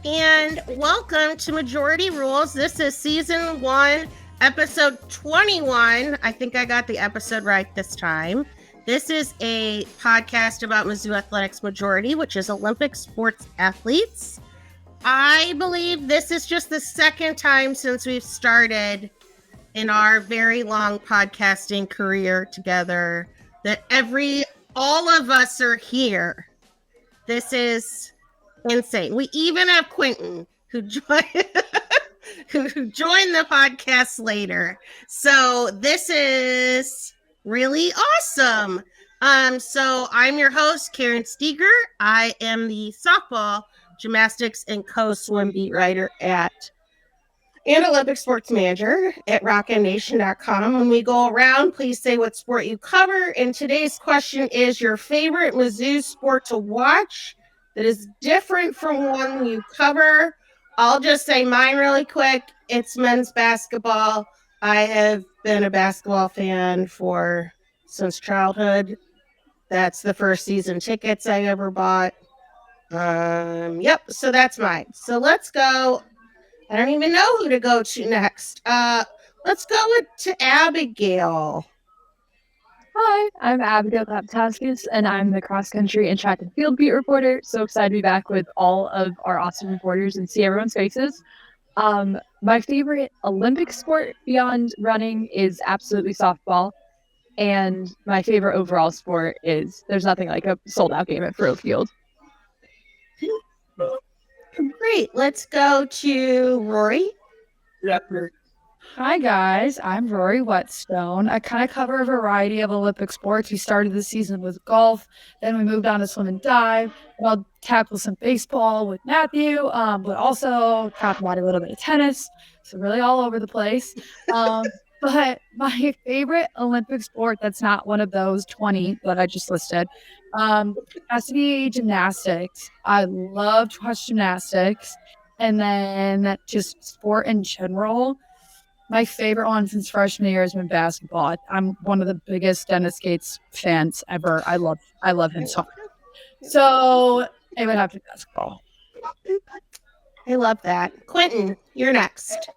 and welcome to Majority Rules. This is season 1, episode 21. I think I got the episode right this time. This is a podcast about Mizzou Athletics Majority, which is Olympic sports athletes. I believe this is just the second time since we've started in our very long podcasting career together that all of us are here. This is insane. We even have Quentin who joined the podcast later. So this is really awesome. So I'm your host, Karen Steger. I am the softball, gymnastics, and co-swim beat writer and Olympic sports manager at rockandnation.com. When we go around, please say what sport you cover. And today's question is your favorite Mizzou sport to watch that is different from one you cover. I'll just say mine really quick. It's men's basketball. I have been a basketball fan since childhood. That's the first season tickets I ever bought. So that's mine. So let's go. I don't even know who to go to next. Let's go to Abigail. Hi, I'm Abigail Klaptaskis, and I'm the cross-country and track and field beat reporter. So excited to be back with all of our awesome reporters and see everyone's faces. My favorite Olympic sport beyond running is absolutely softball. And my favorite overall sport is there's nothing like a sold-out game at Pro Field. Great. Let's go to Rory. Hi, guys. I'm Rory Whetstone. I kind of cover a variety of Olympic sports. We started the season with golf, then we moved on to swim and dive. And I'll tackle some baseball with Matthew, but also talk about a little bit of tennis. So really all over the place. But my favorite Olympic sport that's not one of those 20 that I just listed has to be gymnastics. I love to watch gymnastics. And then just sport in general. My favorite one since freshman year has been basketball. I'm one of the biggest Dennis Gates fans ever. I love him so much. So it would have to be basketball. I love that. Quentin, you're next.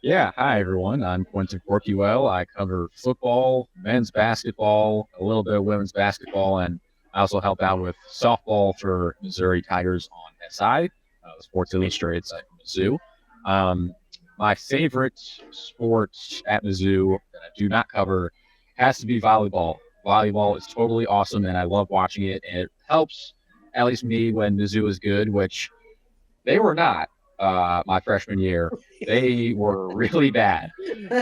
Yeah, hi everyone. I'm Quentin Fortywell. I cover football, men's basketball, a little bit of women's basketball, and I also help out with softball for Missouri Tigers on SI, the Sports Illustrated site from Mizzou. My favorite sport at Mizzou that I do not cover has to be volleyball. Volleyball is totally awesome, and I love watching it, and it helps, at least me, when Mizzou is good, which they were not. My freshman year, they were really bad,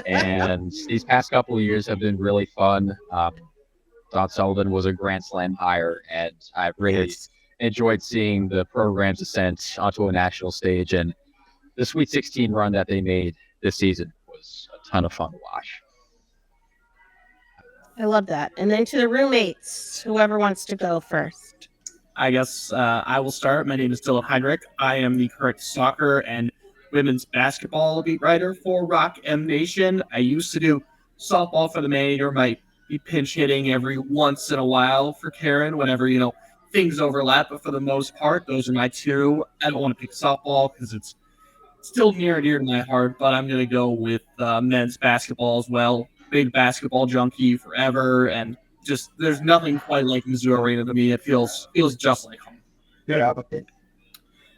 and these past couple of years have been really fun. Don Sullivan was a Grand Slam hire, and I've really enjoyed seeing the program's ascent onto a national stage, and the Sweet 16 run that they made this season was a ton of fun to watch. I love that. And then to the roommates, whoever wants to go first. I guess I will start. My name is Dylan Heinrich. I am the current soccer and women's basketball beat writer for Rock M Nation. I used to do softball for the manager. Might be pinch hitting every once in a while for Karen whenever, things overlap. But for the most part, those are my two. I don't want to pick softball because it's still near and dear to my heart, but I'm going to go with men's basketball as well. Big basketball junkie forever, and just there's nothing quite like Mizzou Arena to me. It feels just like home. Yeah.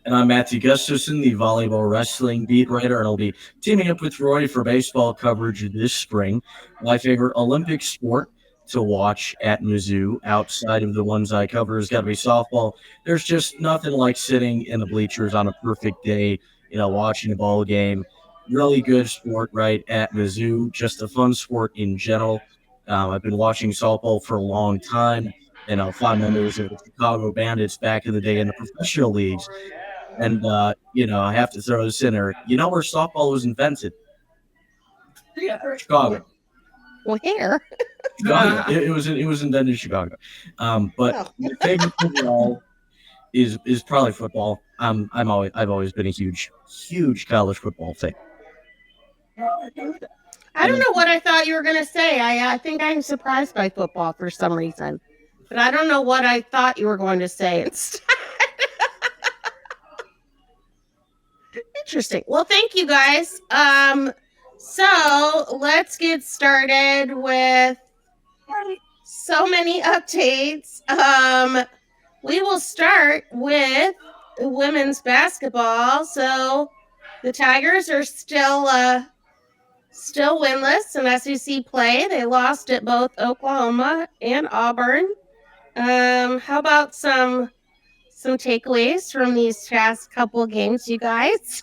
And I'm Matthew Gustafson, the volleyball wrestling beat writer, and I'll be teaming up with Rory for baseball coverage this spring. My favorite Olympic sport to watch at Mizzou, outside of the ones I cover, has got to be softball. There's just nothing like sitting in the bleachers on a perfect day, watching a ball game. Really good sport right at Mizzou, just a fun sport in general. I've been watching softball for a long time, and fond memories of the Chicago Bandits back in the day in the professional leagues. And, I have to throw this in there. You know where softball was invented? Yeah. Chicago. Well, here. Chicago. It was invented in Chicago. But my favorite overall is probably football. I've always been a huge college football fan. I don't know what I thought you were going to say. I think I'm surprised by football for some reason. But I don't know what I thought you were going to say instead. Interesting. Well, thank you guys. So let's get started with so many updates. We will start with women's basketball. So the Tigers are still winless in SEC play. They lost at both Oklahoma and Auburn. How about some takeaways from these past couple of games, you guys?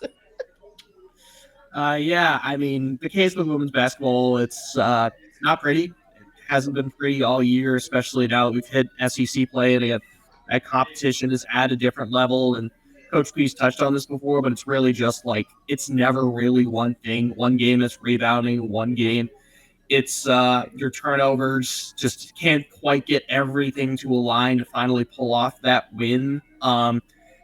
Yeah, I mean, the case with women's basketball, it's not pretty. It hasn't been pretty all year, especially now that we've hit SEC play and that competition is at a different level. And Coach Peace touched on this before, but it's really just like it's never really one thing. One game is rebounding, one game it's your turnovers just can't quite get everything to align to finally pull off that win.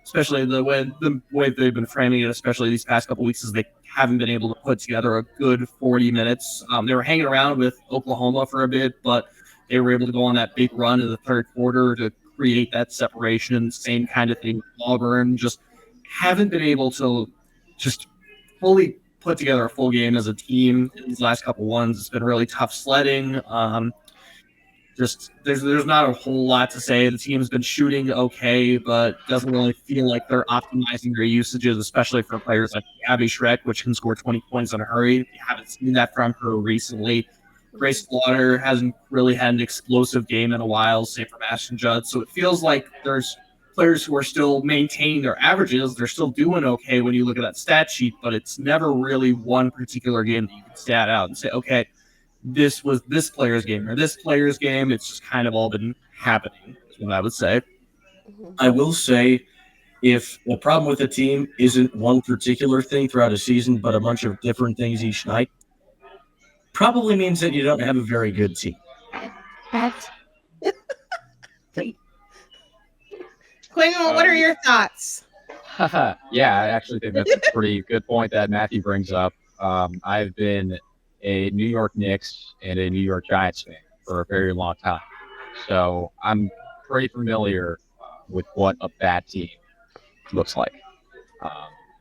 Especially the way they've been framing it, especially these past couple weeks, is they haven't been able to put together a good 40 minutes. They were hanging around with Oklahoma for a bit, but they were able to go on that big run in the third quarter to create that separation. Same kind of thing with Auburn. Just haven't been able to just fully put together a full game as a team in these last couple ones. It's been really tough sledding. Just there's not a whole lot to say. The team's been shooting okay, but doesn't really feel like they're optimizing their usages, especially for players like Abby Schreck, which can score 20 points in a hurry. We haven't seen that from her recently. Grace Slaughter hasn't really had an explosive game in a while, same for Ashton Judd. So it feels like there's players who are still maintaining their averages. They're still doing okay when you look at that stat sheet, but it's never really one particular game that you can stat out and say, okay, this was this player's game or this player's game. It's just kind of all been happening, is what I would say. I will say, if the problem with a team isn't one particular thing throughout a season, but a bunch of different things each night, probably means that you don't have a very good team. Quentin, what are your thoughts? Yeah, I actually think that's a pretty good point that Matthew brings up. I've been a New York Knicks and a New York Giants fan for a very long time. So I'm pretty familiar with what a bad team looks like.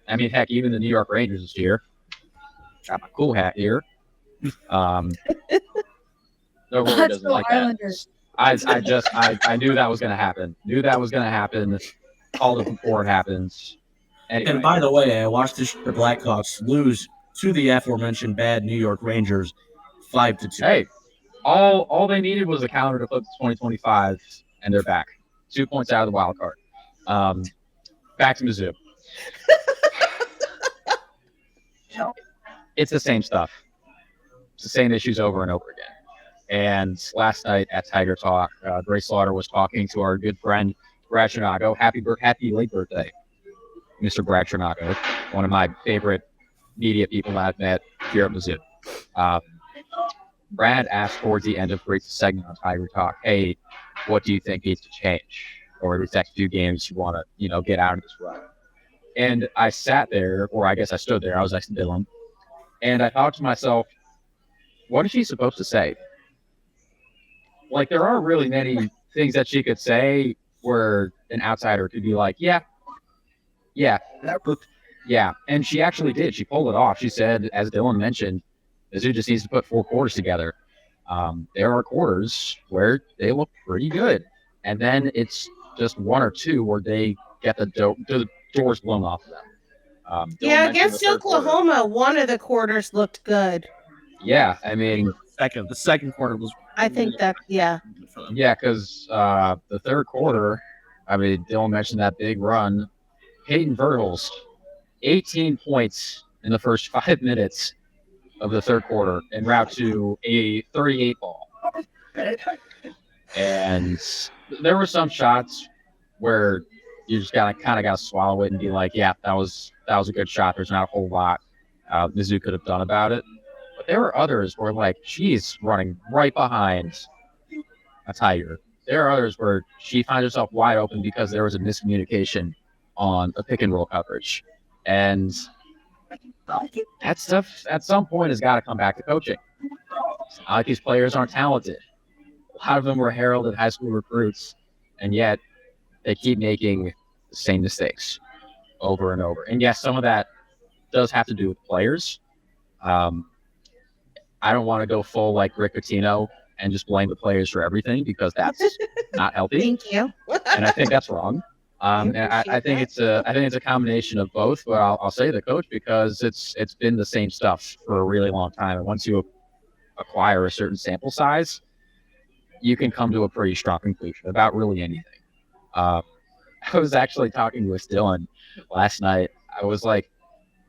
I mean, heck, even the New York Rangers this year. Got my cool hat here. No, Rory doesn't like that. I knew that was going to happen. Called it before it happens. Anyway. And by the way, I watched the Blackhawks lose to the aforementioned bad New York Rangers 5-2. Hey, all they needed was a counter to flip to 2025, and they're back. 2 points out of the wild card. Back to Mizzou. It's the same stuff. It's the same issues over and over again. And last night at Tiger Talk, Grace Slaughter was talking to our good friend Brad Trinago. Happy late birthday, Mr. Brad Trinago, one of my favorite media people that I've met here at Mizzou. Brad asked towards the end of Grace's segment on Tiger Talk, "Hey, what do you think needs to change, or these next few games you want to, get out of this run?" And I sat there, or I guess I stood there. I was next to Dylan, and I thought to myself, "What is she supposed to say?" Like, there aren't really many things that she could say where an outsider could be like, yeah. And she actually did. She pulled it off. She said, as Dylan mentioned, Mizzou just needs to put 4 quarters together. There are quarters where they look pretty good. And then it's just 1 or 2 where they get the doors blown off of them. Against Oklahoma, one of the quarters looked good. Yeah, I mean... The second quarter was... I think that, yeah. Yeah, because the third quarter, I mean, Dylan mentioned that big run. Peyton Vertels, 18 points in the first 5 minutes of the third quarter en route to a 38 ball. And there were some shots where you just kind of got to swallow it and be like, yeah, that was a good shot. There's not a whole lot Mizzou could have done about it. But there were others where, like, she's running right behind a Tiger. There are others where she finds herself wide open because there was a miscommunication on a pick and roll coverage. And that stuff at some point has got to come back to coaching. It's not like these players aren't talented. A lot of them were heralded high school recruits, and yet they keep making the same mistakes over and over. And yes, some of that does have to do with players. I don't want to go full like Rick Pitino and just blame the players for everything, because that's not healthy. Thank you. And I think that's wrong. And I think it's a combination of both. But I'll say the coach, because it's been the same stuff for a really long time. And once you acquire a certain sample size, you can come to a pretty strong conclusion about really anything. I was actually talking with Dylan last night. I was like,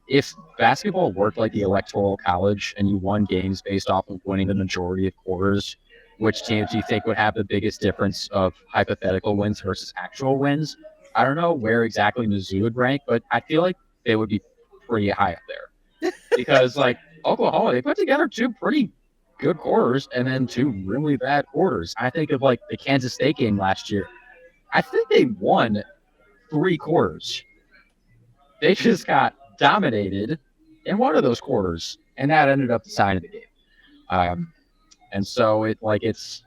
if basketball worked like the Electoral College and you won games based off of winning the majority of quarters, which teams do you think would have the biggest difference of hypothetical wins versus actual wins? I don't know where exactly Mizzou would rank, but I feel like they would be pretty high up there. Because, like, Oklahoma, they put together 2 pretty good quarters and then 2 really bad quarters. I think of, like, the Kansas State game last year. I think they won 3 quarters. They just got dominated in one of those quarters, and that ended up deciding the game. And so I guess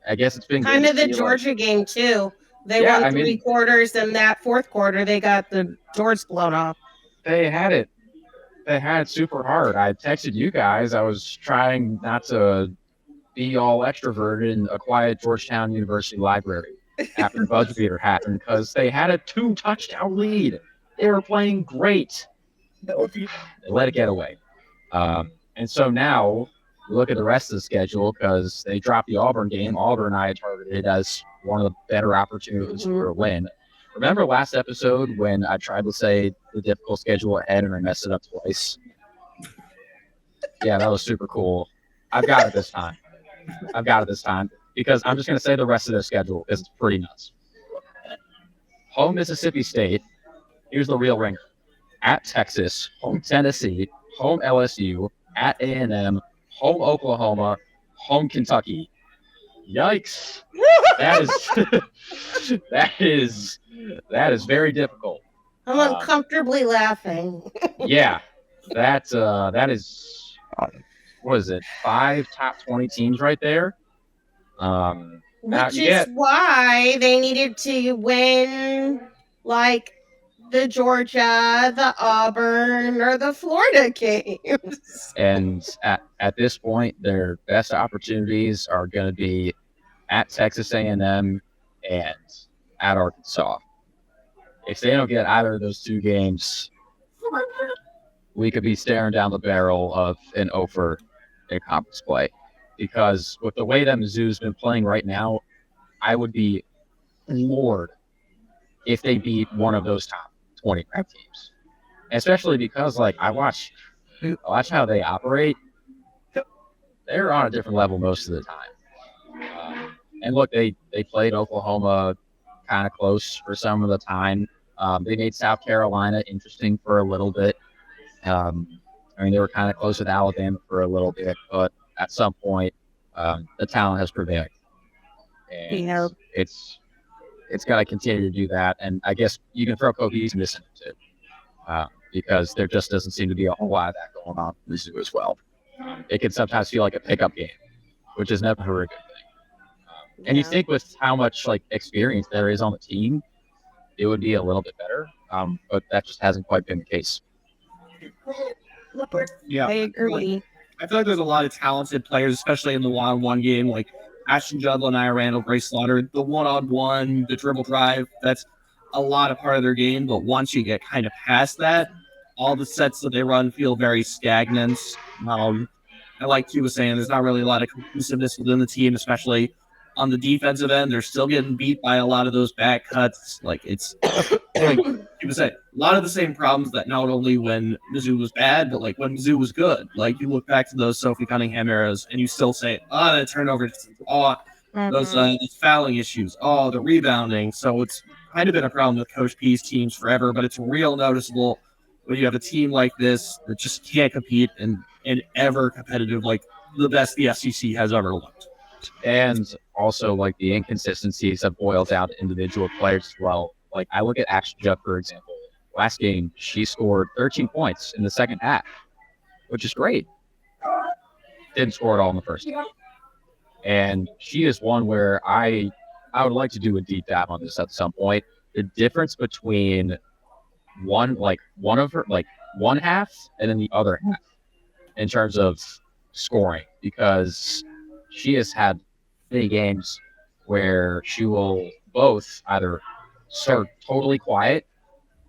it's been Kind good of to the see, Georgia game too. They Yeah, won 3 quarters, and that 4th quarter they got the doors blown off. They had it super hard. I texted you guys. I was trying not to be all extroverted in a quiet Georgetown University library after the buzzer beater happened, because they had a 2-touchdown lead. They were playing great. They let it get away. And so now look at the rest of the schedule, because they dropped the Auburn game. Auburn I had targeted as one of the better opportunities for a win. Remember last episode when I tried to say the difficult schedule ahead and I messed it up twice? Yeah, that was super cool. I've got it this time. Because I'm just going to say the rest of their schedule, because it's pretty nuts. Home Mississippi State. Here's the real ringer. At Texas, home Tennessee, home LSU, at A&M, home Oklahoma, home Kentucky. Yikes! That is very difficult. I'm uncomfortably laughing. Yeah, that is, what is it? 5 top 20 teams right there. Which is why they needed to win, like, the Georgia, the Auburn, or the Florida games. And at this point, their best opportunities are going to be at Texas A&M and at Arkansas. If they don't get either of those 2 games, we could be staring down the barrel of an over in conference play. Because with the way that Mizzou's been playing right now, I would be floored if they beat one of those top 25 teams. Especially because, like, I watch how they operate. They're on a different level most of the time. And look, they played Oklahoma kind of close for some of the time. They made South Carolina interesting for a little bit. I mean, they were kind of close with Alabama for a little bit, but at some point, the talent has prevailed. And it's got to continue to do that. And I guess you can throw cohesiveness in it too, because there just doesn't seem to be a whole lot of that going on in Mizzou as well. It can sometimes feel like a pickup game, which is never a good thing. And you think with how much like experience there is on the team, it would be a little bit better, but that just hasn't quite been the case. Yeah, I agree. I feel like there's a lot of talented players, especially in the one-on-one game, like Ashton Judlin, Nia Randall, Grace Slaughter, the one-on-one, the dribble drive. That's a lot of part of their game. But once you get kind of past that, all the sets that they run feel very stagnant. Like you was saying, there's not really a lot of cohesiveness within the team, especially on the defensive end. They're still getting beat by a lot of those back cuts. Like, it's like you would say, a lot of the same problems that not only when Mizzou was bad, but like when Mizzou was good. Like, you look back to those Sophie Cunningham eras and you still say, the turnovers, those fouling issues, the rebounding. So it's kind of been a problem with Coach P's teams forever, but it's real noticeable when you have a team like this that just can't compete in ever competitive, like the best the SEC has ever looked. And also, like, the inconsistencies have boiled down to individual players as well. Like, I look at Ashton Judd, for example. Last game, she scored 13 points in the second half, which is great. Didn't score at all in the first half. And she is one where I would like to do a deep dive on this at some point. The difference between one of her, like, one half and then the other half in terms of scoring, because she has had many games where she will both either start totally quiet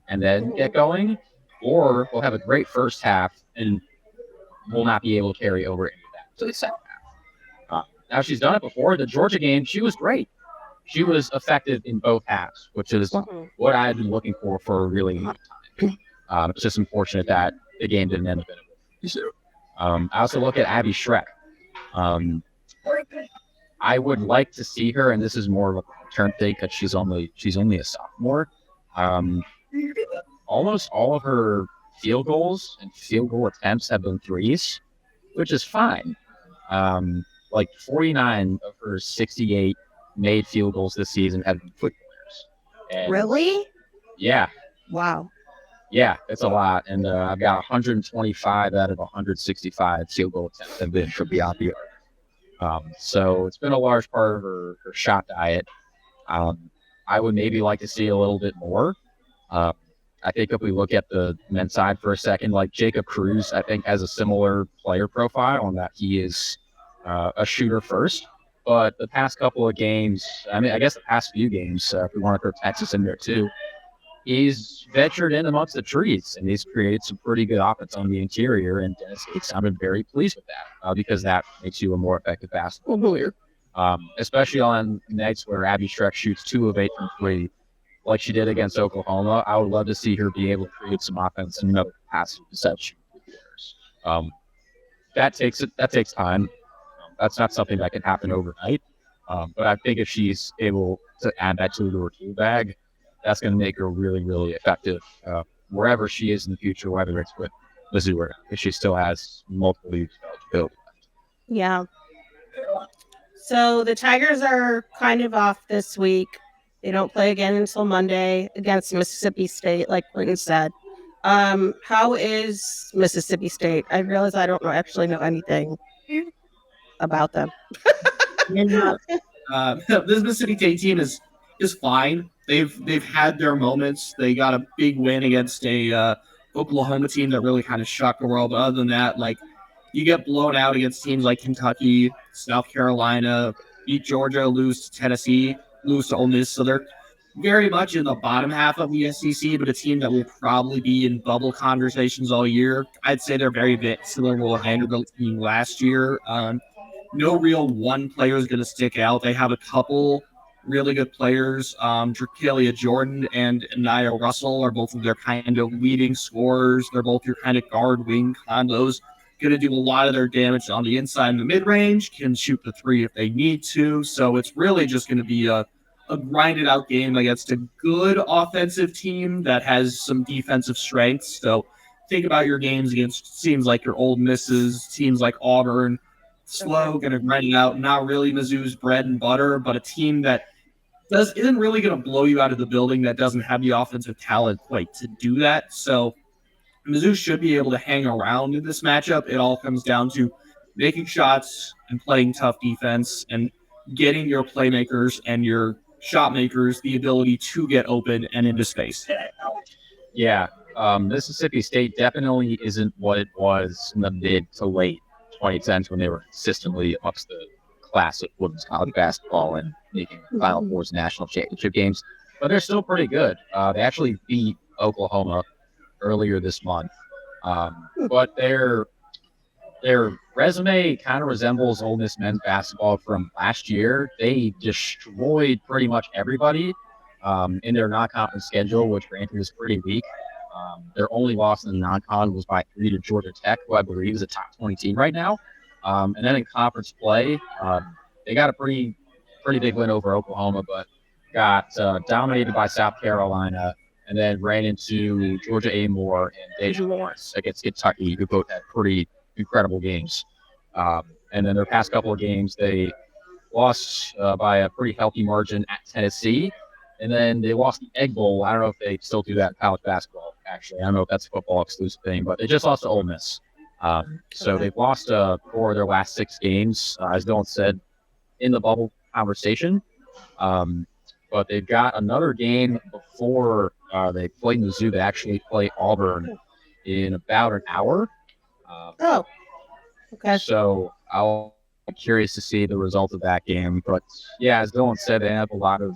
and then get going, or we'll have a great first half and will not be able to carry over any of that to the second half. Now, she's done it before. The Georgia game, she was great. She was effective in both halves, which is what I had been looking for a really long time. It's just unfortunate that the game didn't end up in it. I also look at Abby Schreck. I would like to see her, and this is more of a long-term thing because she's only a sophomore. Almost all of her field goals and field goal attempts have been threes, which is fine. Like 49 of her 68 made field goals this season have been foot players. Really? Yeah. Wow. Yeah, it's a lot. And I've got 125 out of 165 field goal attempts have been from beyond the arc. So it's been a large part of her shot diet. I would maybe like to see a little bit more. I think if we look at the men's side for a second, like Jacob Cruz, I think has a similar player profile in that he is a shooter first. But the past couple of games, I mean, I guess the past few games, if we want to throw Texas in there too, he's ventured in amongst the trees and he's created some pretty good offense on the interior. And Dennis Gates, I'm very pleased with that because that makes you a more effective basketball player, especially on nights where Abby Schreck shoots 2 of 8 from 3, like she did against Oklahoma. I would love to see her be able to create some offense and another capacity to set shoot players. That takes time. That's not something that can happen overnight. But I think if she's able to add that to her tool bag, that's going to make her really, really effective wherever she is in the future, whether it's with Mizzou or if she still has multiple years to build. Yeah. So the Tigers are kind of off this week. They don't play again until Monday against Mississippi State, like Quentin said. How is Mississippi State? I realize I don't actually know anything about them. This Mississippi State team is fine. They've had their moments. They got a big win against a Oklahoma team that really kind of shocked the world. But other than that, like, you get blown out against teams like Kentucky, South Carolina, beat Georgia, lose to Tennessee, lose to Ole Miss. So they're very much in the bottom half of the SEC, but a team that will probably be in bubble conversations all year. I'd say they're very similar to a Vanderbilt team last year. No real one player is going to stick out. They have a couple really good players. Drakelia Jordan and Nia Russell are both of their kind of leading scorers. They're both your kind of guard wing combos. Going to do a lot of their damage on the inside and the mid-range, can shoot the 3 if they need to. So it's really just going to be a grinded out game against a good offensive team that has some defensive strengths. So think about your games against teams like your Ole Misses, teams like Auburn. Slow, going to grind it out. Not really Mizzou's bread and butter, but a team that isn't really going to blow you out of the building, that doesn't have the offensive talent quite to do that. So Mizzou should be able to hang around in this matchup. It all comes down to making shots and playing tough defense and getting your playmakers and your shot makers the ability to get open and into space. Yeah, Mississippi State definitely isn't what it was in the mid to late 2010s when they were consistently amongst the class of women's college basketball and making Final Four's national championship games. But they're still pretty good. They actually beat Oklahoma earlier this month. But their resume kind of resembles Ole Miss men's basketball from last year. They destroyed pretty much everybody in their non-conference schedule, which granted is pretty weak. Their only loss in the non-con was by 3 to Georgia Tech, who I believe is a top 20 team right now. And then in conference play, they got a pretty big win over Oklahoma, but got dominated by South Carolina, and then ran into Georgia A-Moore and Deja Lawrence against Kentucky, who both had pretty incredible games. And then their past couple of games, they lost by a pretty healthy margin at Tennessee. And then they lost the Egg Bowl. I don't know if they still do that in college basketball, actually. I don't know if that's a football exclusive thing, but they just lost to Ole Miss. So they've lost 4 of their last 6 games, as Dylan said, in the bubble conversation. But they've got another game before they play Mizzou. They actually play Auburn in about an hour. Oh, okay. So I'm curious to see the result of that game. But yeah, as Dylan said, they have a lot of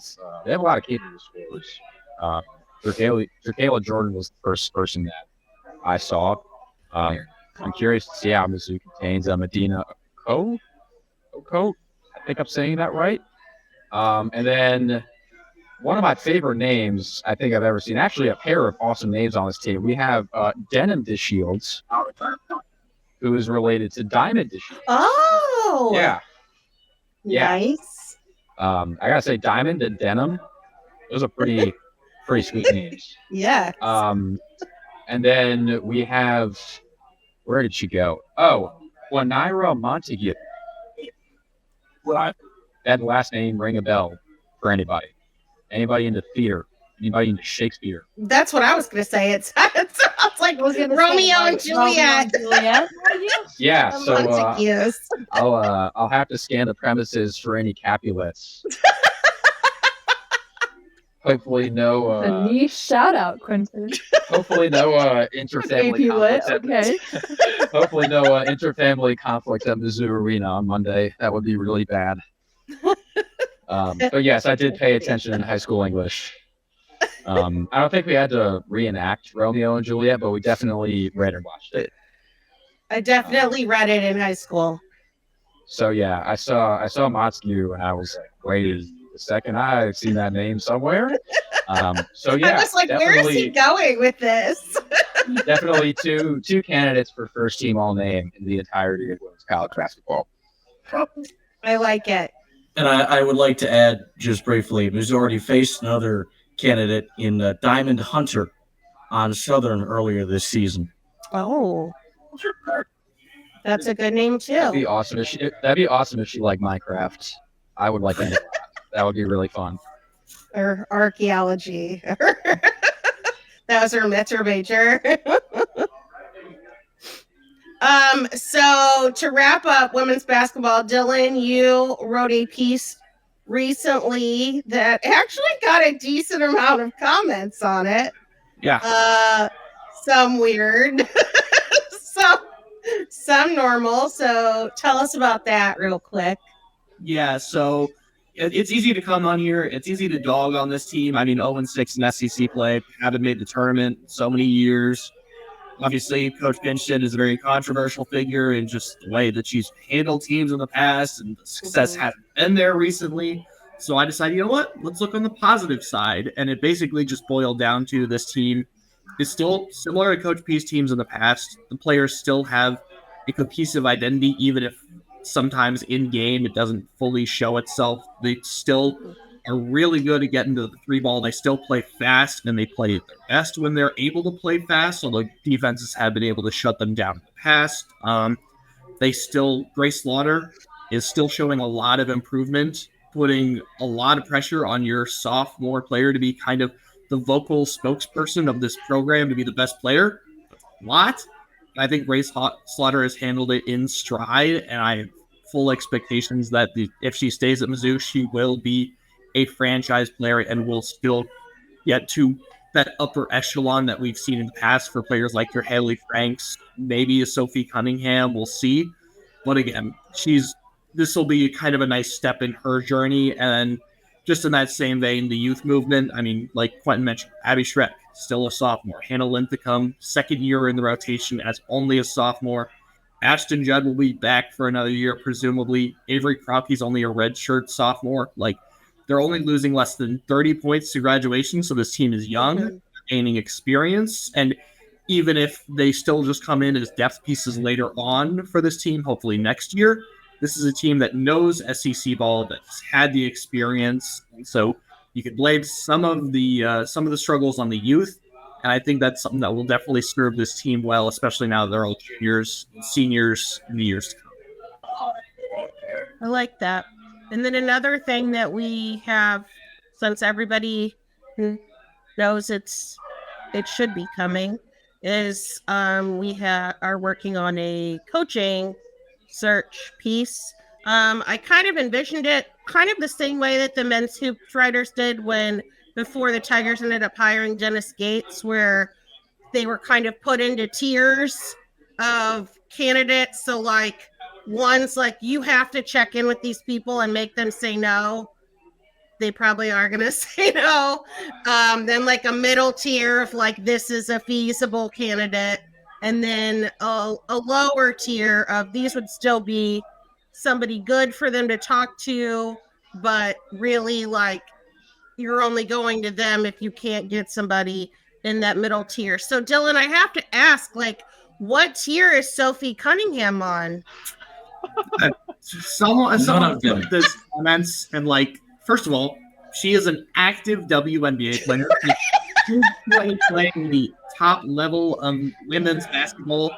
capable scorers. Jordon Jordan was the first person that I saw. I'm curious to see how Mizzou contains Medina Oko. I think I'm saying that right. And then one of my favorite names I think I've ever seen, actually a pair of awesome names on this team. We have Denim DeShields, who is related to Diamond DeShields. Oh, Yeah. Nice. I gotta say, Diamond and Denim, those are pretty sweet names. Yeah. And then we have, where did she go? Oh, Juanira Montague. That last name ring a bell for anybody. Anybody into theater? Anybody into Shakespeare? That's what I was going to say. It sounds like Romeo and Juliet. Yeah, so Montagues. I'll have to scan the premises for any Capulets. Hopefully no A niche shout out, Quentin. hopefully no interfamily conflicts. Okay. Hopefully no interfamily conflicts at Mizzou Arena on Monday. That would be really bad. But yes, I did pay attention in high school English. I don't think we had to reenact Romeo and Juliet, but we definitely read and watched it. I definitely read it in high school. So yeah, I saw Montague and I was like, wait a second, I've seen that name somewhere. So yeah, I was like, where is he going with this? Definitely two candidates for first team all name in the entirety of women's college basketball. I like it. And I would like to add just briefly, Mizzou already faced another candidate in Diamond Hunter on Southern earlier this season. Oh, that's a good name too. That'd be awesome if she liked Minecraft. I would like that. That would be really fun. Or archaeology. That was her major. So to wrap up women's basketball, Dylan, you wrote a piece recently that actually got a decent amount of comments on it. Yeah. Some weird, some normal. So tell us about that real quick. Yeah, so it's easy to come on here. It's easy to dog on this team. I mean, 0-6 in SEC play, haven't made the tournament so many years. Obviously, Coach Pinston is a very controversial figure in just the way that she's handled teams in the past, and the success hasn't been there recently. So I decided, you know what? Let's look on the positive side. And it basically just boiled down to this team is still similar to Coach P's teams in the past. The players still have a cohesive identity, even if sometimes in game it doesn't fully show itself. They still are really good at getting to the three ball. They still play fast, and they play their best when they're able to play fast, although defenses have been able to shut them down in the past. Grace Slaughter is still showing a lot of improvement, putting a lot of pressure on your sophomore player to be kind of the vocal spokesperson of this program, to be the best player. I think Grace Slaughter has handled it in stride, and I have full expectations that if she stays at Mizzou, she will be a franchise player and will still get to that upper echelon that we've seen in the past for players like your Haley Franks, maybe a Sophie Cunningham. We'll see. But again, this will be kind of a nice step in her journey. And just in that same vein, the youth movement, I mean, like Quentin mentioned, Abby Schreck, still a sophomore. Hannah Linthicum, second year in the rotation as only a sophomore. Ashton Judd will be back for another year, presumably. Avery Krauke's only a redshirt sophomore. They're only losing less than 30 points to graduation, so this team is young, gaining experience. And even if they still just come in as depth pieces later on for this team, hopefully next year, this is a team that knows SEC ball, that's had the experience. And so you could blame some of the struggles on the youth, and I think that's something that will definitely serve this team well, especially now that they're all juniors, seniors in the years to come. I like that. And then another thing that we have, since everybody knows it should be coming, is we are working on a coaching search piece. I kind of envisioned it kind of the same way that the men's hoops writers did before the Tigers ended up hiring Dennis Gates, where they were kind of put into tiers of candidates. So like one's like, you have to check in with these people and make them say no. They probably are going to say no. Then like a middle tier of like, this is a feasible candidate. And then a lower tier of these would still be somebody good for them to talk to, but really like you're only going to them if you can't get somebody in that middle tier. So Dylan, I have to ask, like, what tier is Sophie Cunningham on? Someone with this comments, and like, first of all, she is an active WNBA player. She's playing the top level of women's basketball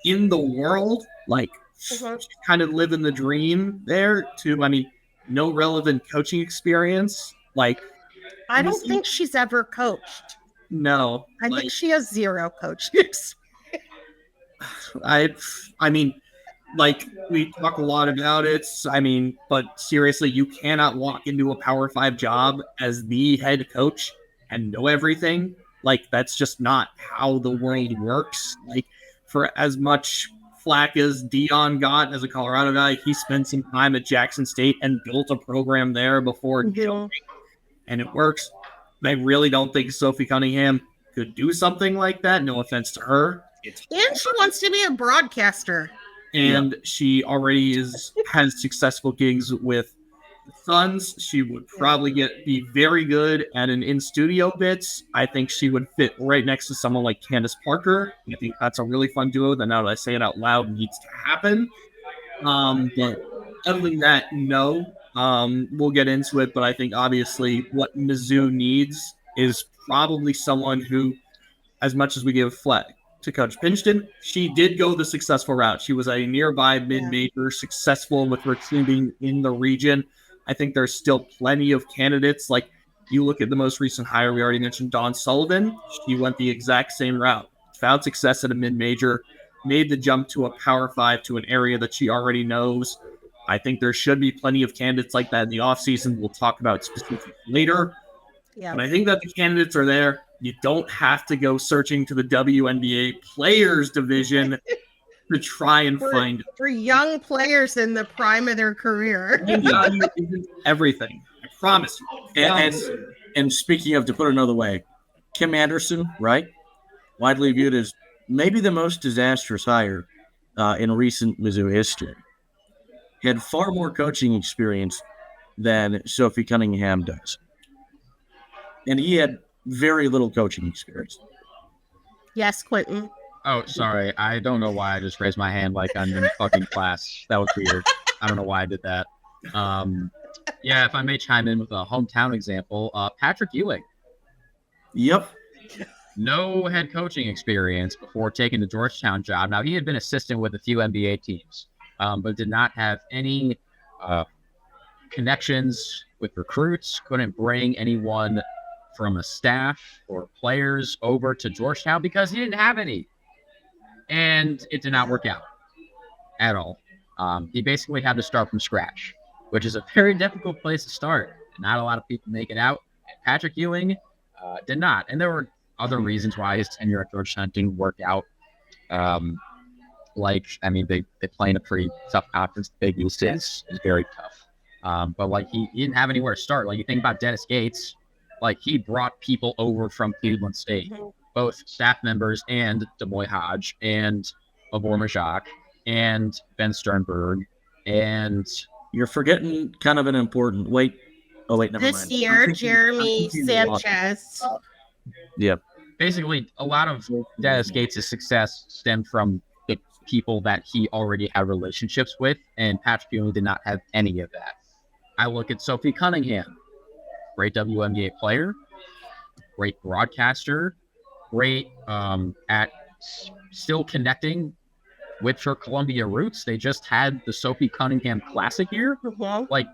in the world. Like, she's kind of living the dream there too. I mean, no relevant coaching experience. Like, I don't think she's ever coached. No. I think she has zero coaching experience. I mean, like, we talk a lot about it. I mean, but seriously, you cannot walk into a Power 5 job as the head coach and know everything. Like, that's just not how the world works. Like, for as much flack as Dion got as a Colorado guy, he spent some time at Jackson State and built a program there before joining, and it works. I really don't think Sophie Cunningham could do something like that. No offense to her. And she wants to be a broadcaster. And she already has successful gigs with the Suns. She would probably be very good at an in-studio bits. I think she would fit right next to someone like Candace Parker. I think that's a really fun duo that, now that I say it out loud, needs to happen. But other than that, no. We'll get into it, but I think obviously what Mizzou needs is probably someone who, as much as we give flack to Coach Pinchton, she did go the successful route. She was a nearby mid-major, successful with recruiting in the region. I think there's still plenty of candidates. Like, you look at the most recent hire, we already mentioned Dawn Sullivan. She went the exact same route, found success at a mid-major, made the jump to a Power 5 to an area that she already knows. I think there should be plenty of candidates like that in the offseason. We'll talk about specifics later. Yeah. But I think that the candidates are there. You don't have to go searching to the WNBA Players Division to try and find for young players in the prime of their career. Everything. I promise you. And speaking of, to put it another way, Kim Anderson, right? Widely viewed as maybe the most disastrous hire in recent Mizzou history. Had far more coaching experience than Sophie Cunningham does. And he had very little coaching experience. Yes, Quentin. Oh, sorry. I don't know why I just raised my hand like I'm in fucking class. That was weird. I don't know why I did that. Yeah, if I may chime in with a hometown example, Patrick Ewing. Yep. No head coaching experience before taking the Georgetown job. Now, he had been assistant with a few NBA teams, but did not have any connections with recruits, couldn't bring anyone from a staff or players over to Georgetown because he didn't have any. And it did not work out at all. He basically had to start from scratch, which is a very difficult place to start. Not a lot of people make it out. Patrick Ewing did not. And there were other reasons why his tenure at Georgetown didn't work out. They play in a pretty tough conference. The Big East is very tough. But like he didn't have anywhere to start. Like, you think about Dennis Gates, like he brought people over from Cleveland State, both staff members and Demoy Hodge and Avor Majak and Ben Sternberg. And you're forgetting kind of an important never mind. This year, Jeremy Sanchez. Yep. Basically, a lot of Dennis Gates' success stemmed from the people that he already had relationships with, and Patrick Ewing did not have any of that. I look at Sophie Cunningham, great WNBA player, great broadcaster, great at still connecting with her Columbia roots. They just had the Sophie Cunningham Classic here. Like,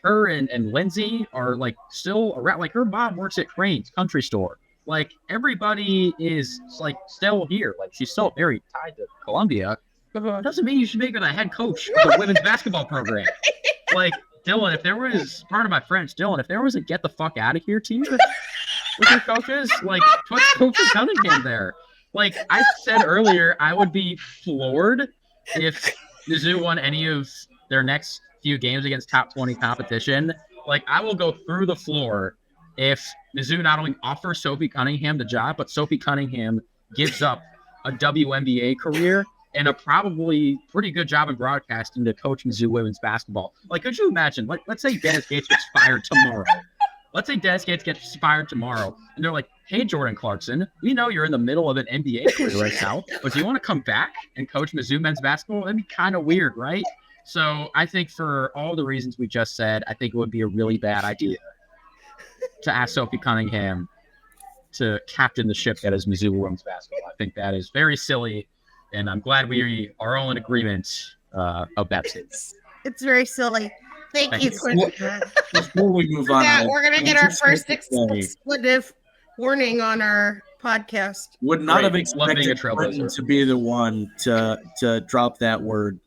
her and Lindsay are like still around. Like, her mom works at Crane's Country Store. Like, everybody is like still here. Like, she's still very tied to Columbia. Doesn't mean you should make her the head coach of the women's basketball program. Like, Dylan, if there was, part of my French, Dylan, if there was a get the fuck out of here team with your coaches, like, put Coach Cunningham there. Like I said earlier, I would be floored if Mizzou won any of their next few games against top 20 competition. Like I will go through the floor if Mizzou not only offers Sophie Cunningham the job, but Sophie Cunningham gives up a WNBA career and a probably pretty good job in broadcasting to coach Mizzou women's basketball. Like, could you imagine? Let's say Dennis Gates gets fired tomorrow. Let's say Dennis Gates gets fired tomorrow, and they're like, hey, Jordan Clarkson, we know you're in the middle of an NBA career right now, but do you want to come back and coach Mizzou men's basketball? That'd be kind of weird, right? So I think for all the reasons we just said, I think it would be a really bad idea to ask Sophie Cunningham to captain the ship that is Mizzou women's basketball. I think that is very silly, and I'm glad we are all in agreement of that statement. It's very silly. Thank you, Quentin. Before we move on, We're going to get our first expletive warning on our podcast. Would not have Love being a expected trailblazer. Quentin to be the one to drop that word.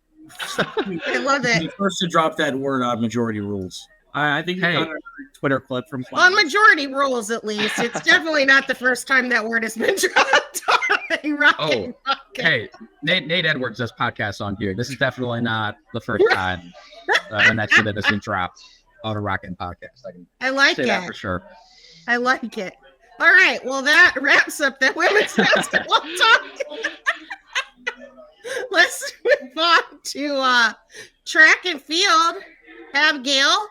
I love The it. first to drop that word on majority rules. I think Hey. you got a Twitter clip from On majority rules, at least. It's definitely not the first time that word has been dropped on a rocket. Hey, Nate Edwards does podcasts on here. This is definitely not the first time an extra has been dropped on a Rockin' podcast. I can I like say it. that for sure. I like it. All right. Well, that wraps up the women's basketball talk. Let's move on to track and field. Abigail,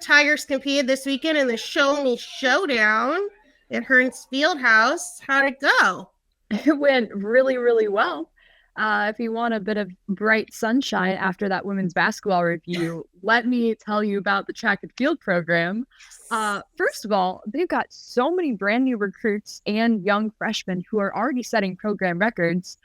Tigers competed this weekend in the Show Me Showdown at Hearnes Fieldhouse. How'd it go? It went really, really well. If you want a bit of bright sunshine after that women's basketball review, let me tell you about the track and field program. First of all, they've got so many brand new recruits and young freshmen who are already setting program records.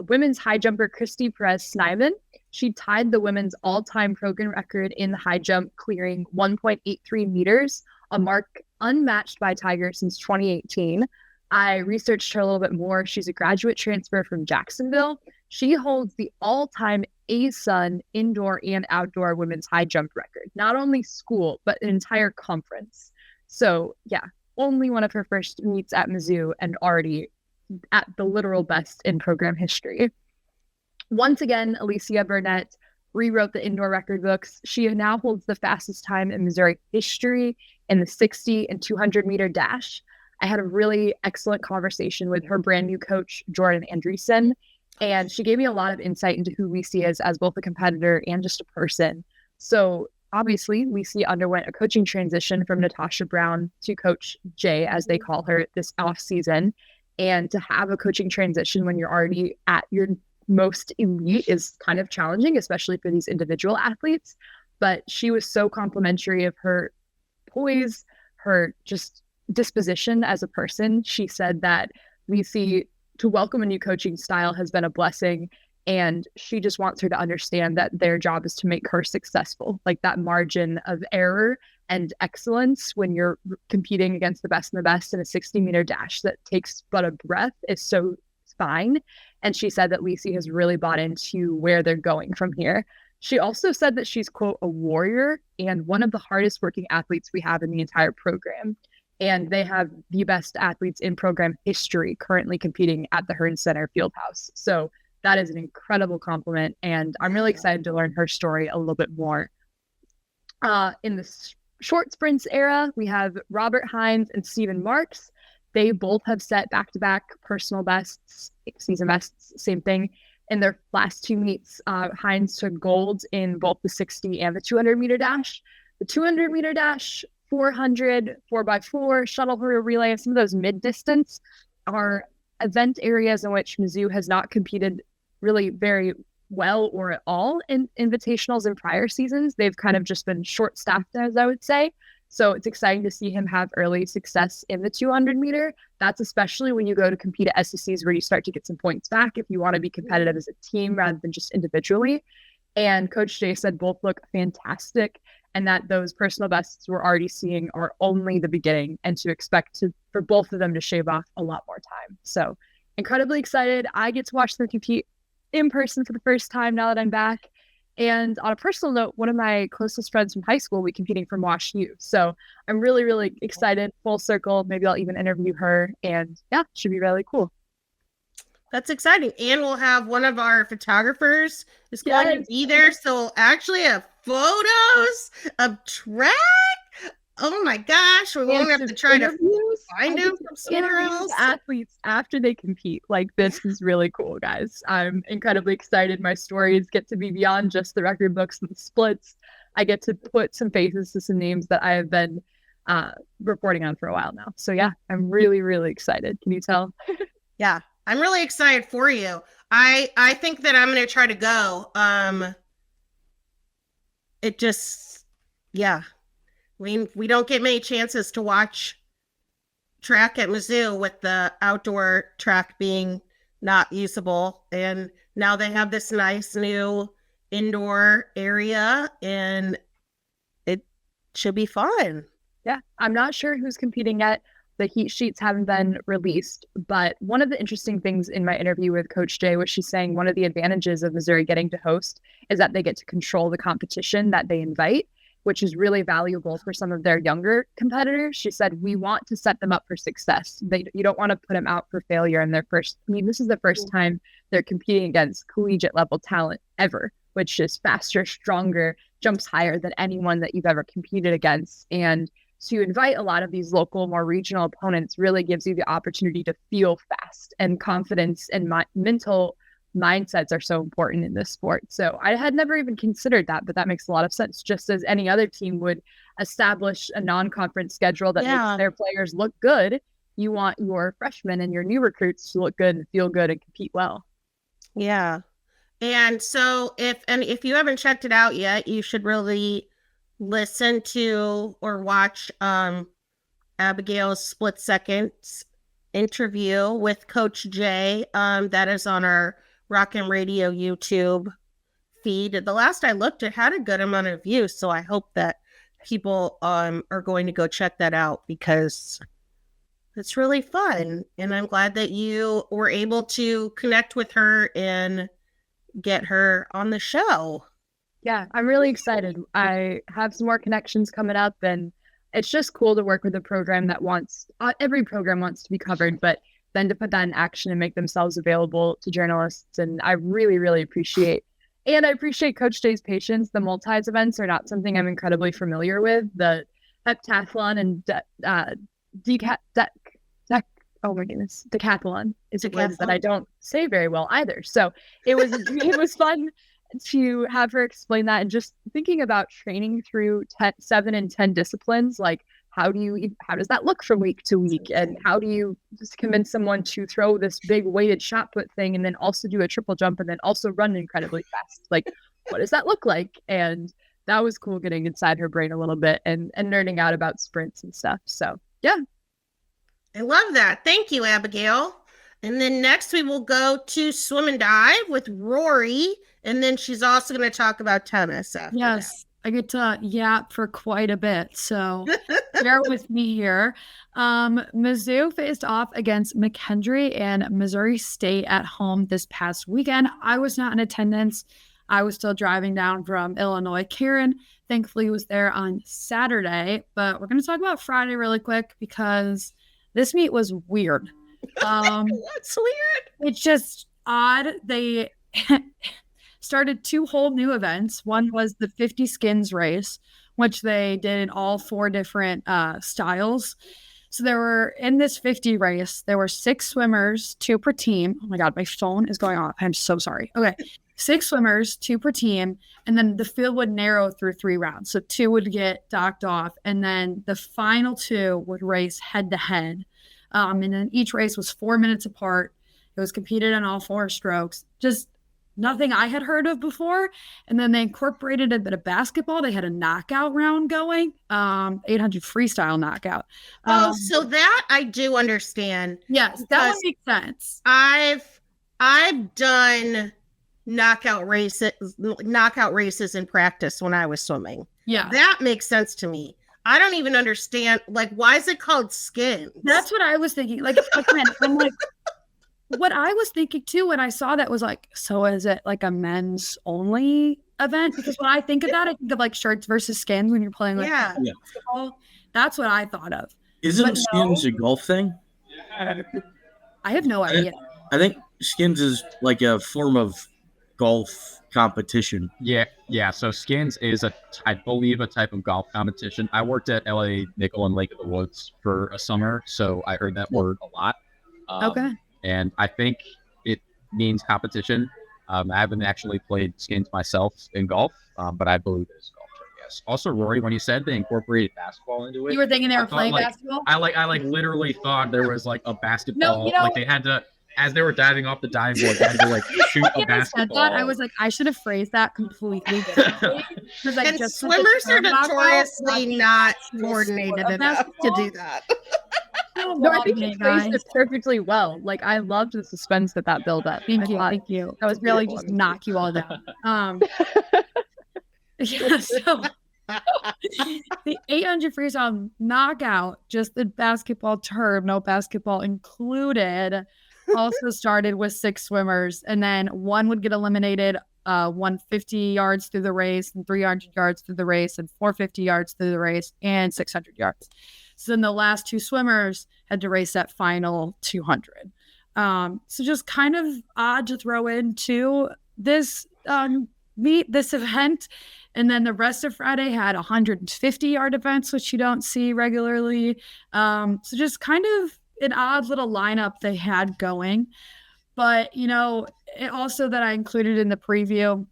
Women's high jumper Christy Perez-Snyman, she tied the women's all-time program record in the high jump, clearing 1.83 meters, a mark unmatched by Tigers since 2018. I researched her a little bit more. She's a graduate transfer from Jacksonville. She holds the all-time ASUN indoor and outdoor women's high jump record, not only school, but an entire conference. So yeah, only one of her first meets at Mizzou and already at the literal best in program history. Once again, Alicia Burnett rewrote the indoor record books. She now holds the fastest time in Missouri history in the 60 and 200 meter dash. I had a really excellent conversation with her brand new coach, Jordon Andreassen, and she gave me a lot of insight into who Lisi is as both a competitor and just a person. So obviously, Lisi underwent a coaching transition from Natasha Brown to Coach Jay, as they call her, this off season. And to have a coaching transition when you're already at your most elite is kind of challenging, especially for these individual athletes. But she was so complimentary of her poise, her just disposition as a person. She said that Lisi, to welcome a new coaching style has been a blessing, and she just wants her to understand that their job is to make her successful. Like that margin of error and excellence when you're competing against the best and the best in a 60-meter dash that takes but a breath is so fine. And she said that Lisi has really bought into where they're going from here. She also said that she's, quote, a warrior and one of the hardest working athletes we have in the entire program. And they have the best athletes in program history currently competing at the Hearnes Center Fieldhouse. So that is an incredible compliment. And I'm really excited to learn her story a little bit more. In the short sprints era, we have Robert Hearnes and Steven Marks. They both have set back-to-back personal bests, season bests, same thing. In their last two meets, Hearnes took gold in both the 60 and the 200-meter dash. The 200-meter dash, 400, 4x4, shuttle relay, and some of those mid-distance are event areas in which Mizzou has not competed really very well or at all in invitationals in prior seasons. They've kind of just been short-staffed, as I would say. So it's exciting to see him have early success in the 200 meter. That's especially when you go to compete at SECs where you start to get some points back if you want to be competitive as a team rather than just individually. And Coach Jay said both look fantastic and that those personal bests we're already seeing are only the beginning and to expect for both of them to shave off a lot more time. So incredibly excited. I get to watch them compete in person for the first time now that I'm back. And on a personal note, one of my closest friends from high school will be competing from Wash U. So I'm really, really excited. Full circle. Maybe I'll even interview her. And yeah, should be really cool. That's exciting. And we'll have one of our photographers is going to be there. So we'll actually have photos of track. Oh my gosh. We won't have to try to find him from somewhere else. Athletes after they compete. Like, this is really cool, guys. I'm incredibly excited. My stories get to be beyond just the record books and the splits. I get to put some faces to some names that I have been reporting on for a while now. So yeah, I'm really, really excited. Can you tell? Yeah, I'm really excited for you. I think that I'm going to try to go. It just, yeah. We don't get many chances to watch track at Mizzou with the outdoor track being not usable. And now they have this nice new indoor area and it should be fun. Yeah, I'm not sure who's competing yet. The heat sheets haven't been released, but one of the interesting things in my interview with Coach Jay was she's saying one of the advantages of Missouri getting to host is that they get to control the competition that they invite, which is really valuable for some of their younger competitors. She said, we want to set them up for success. You don't want to put them out for failure in their first, this is the first time they're competing against collegiate level talent ever, which is faster, stronger, jumps higher than anyone that you've ever competed against. And to invite a lot of these local, more regional opponents really gives you the opportunity to feel fast, and confidence and mental mindsets are so important in this sport. So I had never even considered that, but that makes a lot of sense. Just as any other team would establish a non-conference schedule that makes their players look good, you want your freshmen and your new recruits to look good and feel good and compete well. Yeah. And so if you haven't checked it out yet, you should really listen to or watch Abigail's split seconds interview with Coach Jay. That is on our Rock and Radio YouTube feed. The last I looked, it had a good amount of views. So I hope that people are going to go check that out because it's really fun. And I'm glad that you were able to connect with her and get her on the show. Yeah, I'm really excited. I have some more connections coming up, and it's just cool to work with a program that every program wants to be covered, but then to put that in action and make themselves available to journalists. And I really, really appreciate Coach Jay's patience. The multis events are not something I'm incredibly familiar with. The heptathlon and decathlon is a word that I don't say very well either. So it was fun to have her explain that, and just thinking about training through 7 and 10 disciplines, like how does that look from week to week, and how do you just convince someone to throw this big weighted shot put thing and then also do a triple jump and then also run incredibly fast? Like, what does that look like? And that was cool, getting inside her brain a little bit and nerding out about sprints and stuff. So yeah, I love that. Thank you, Abigail. And then next we will go to swim and dive with Rory. And then she's also going to talk about tennis after that. I get to yap for quite a bit. So bear with me here. Mizzou faced off against McKendree and Missouri State at home this past weekend. I was not in attendance. I was still driving down from Illinois. Karen, thankfully, was there on Saturday. But we're going to talk about Friday really quick because this meet was weird. What's weird? It's just odd. They started 2 whole new events. One was the 50 skins race, which they did in all 4 different styles. So there were, in this 50 race, there were 6 swimmers, 2 per team. Oh my God, my phone is going off. I'm so sorry. Okay. 6 swimmers, 2 per team. And then the field would narrow through 3 rounds. So 2 would get docked off. And then the final 2 would race head to head. And then each race was 4 minutes apart. It was competed in all 4 strokes. Just nothing I had heard of before. And then they incorporated a bit of basketball. They had a knockout round going, 800 freestyle knockout. So that I do understand. Yes, that would make sense. I've done knockout races in practice when I was swimming. Yeah. That makes sense to me. I don't even understand, like, why is it called skins? That's what I was thinking. Like, I'm like, what I was thinking too when I saw that was like, so is it like a men's only event? Because when I think of that, I think of like shirts versus skins when you're playing like basketball. That's what I thought of. Isn't skins a golf thing? I have no idea. I think skins is like a form of golf competition. Yeah. So skins is I believe, a type of golf competition. I worked at LA Nickel and Lake of the Woods for a summer, so I heard that word a lot. Okay. And I think it means competition. I haven't actually played skins myself in golf, but I believe it is golf. Yes. Also, Rory, when you said they incorporated basketball into it, You were thinking they were playing like, basketball? I literally thought there was like a basketball. Like they had to, as they were diving off the diving board, they had to like shoot a basketball. I was like, I should have phrased that completely differently. And swimmers are notoriously not coordinated enough to do that. No, I think you phrased it perfectly well. Like, I loved the suspense that built up. Thank you. I was really just knock you all down. Yeah, so the 800 freestyle knockout, just the basketball term, no basketball included, also started with 6 swimmers, and then one would get eliminated, 150 yards through the race, and 300 yards through the race, and 450 yards through the race, and 600 yards. So then the last 2 swimmers had to race that final 200. So just kind of odd to throw into this this event. And then the rest of Friday had 150-yard events, which you don't see regularly. So just kind of an odd little lineup they had going. But, it also that I included in the preview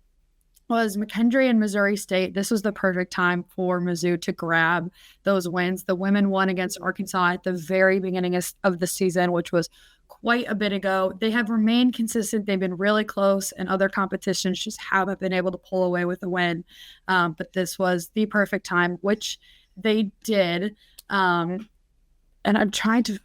was McKendree and Missouri State. This was the perfect time for Mizzou to grab those wins. The women won against Arkansas at the very beginning of the season, which was quite a bit ago. They have remained consistent. They've been really close, and other competitions just haven't been able to pull away with a win. But this was the perfect time, which they did. And I'm trying to,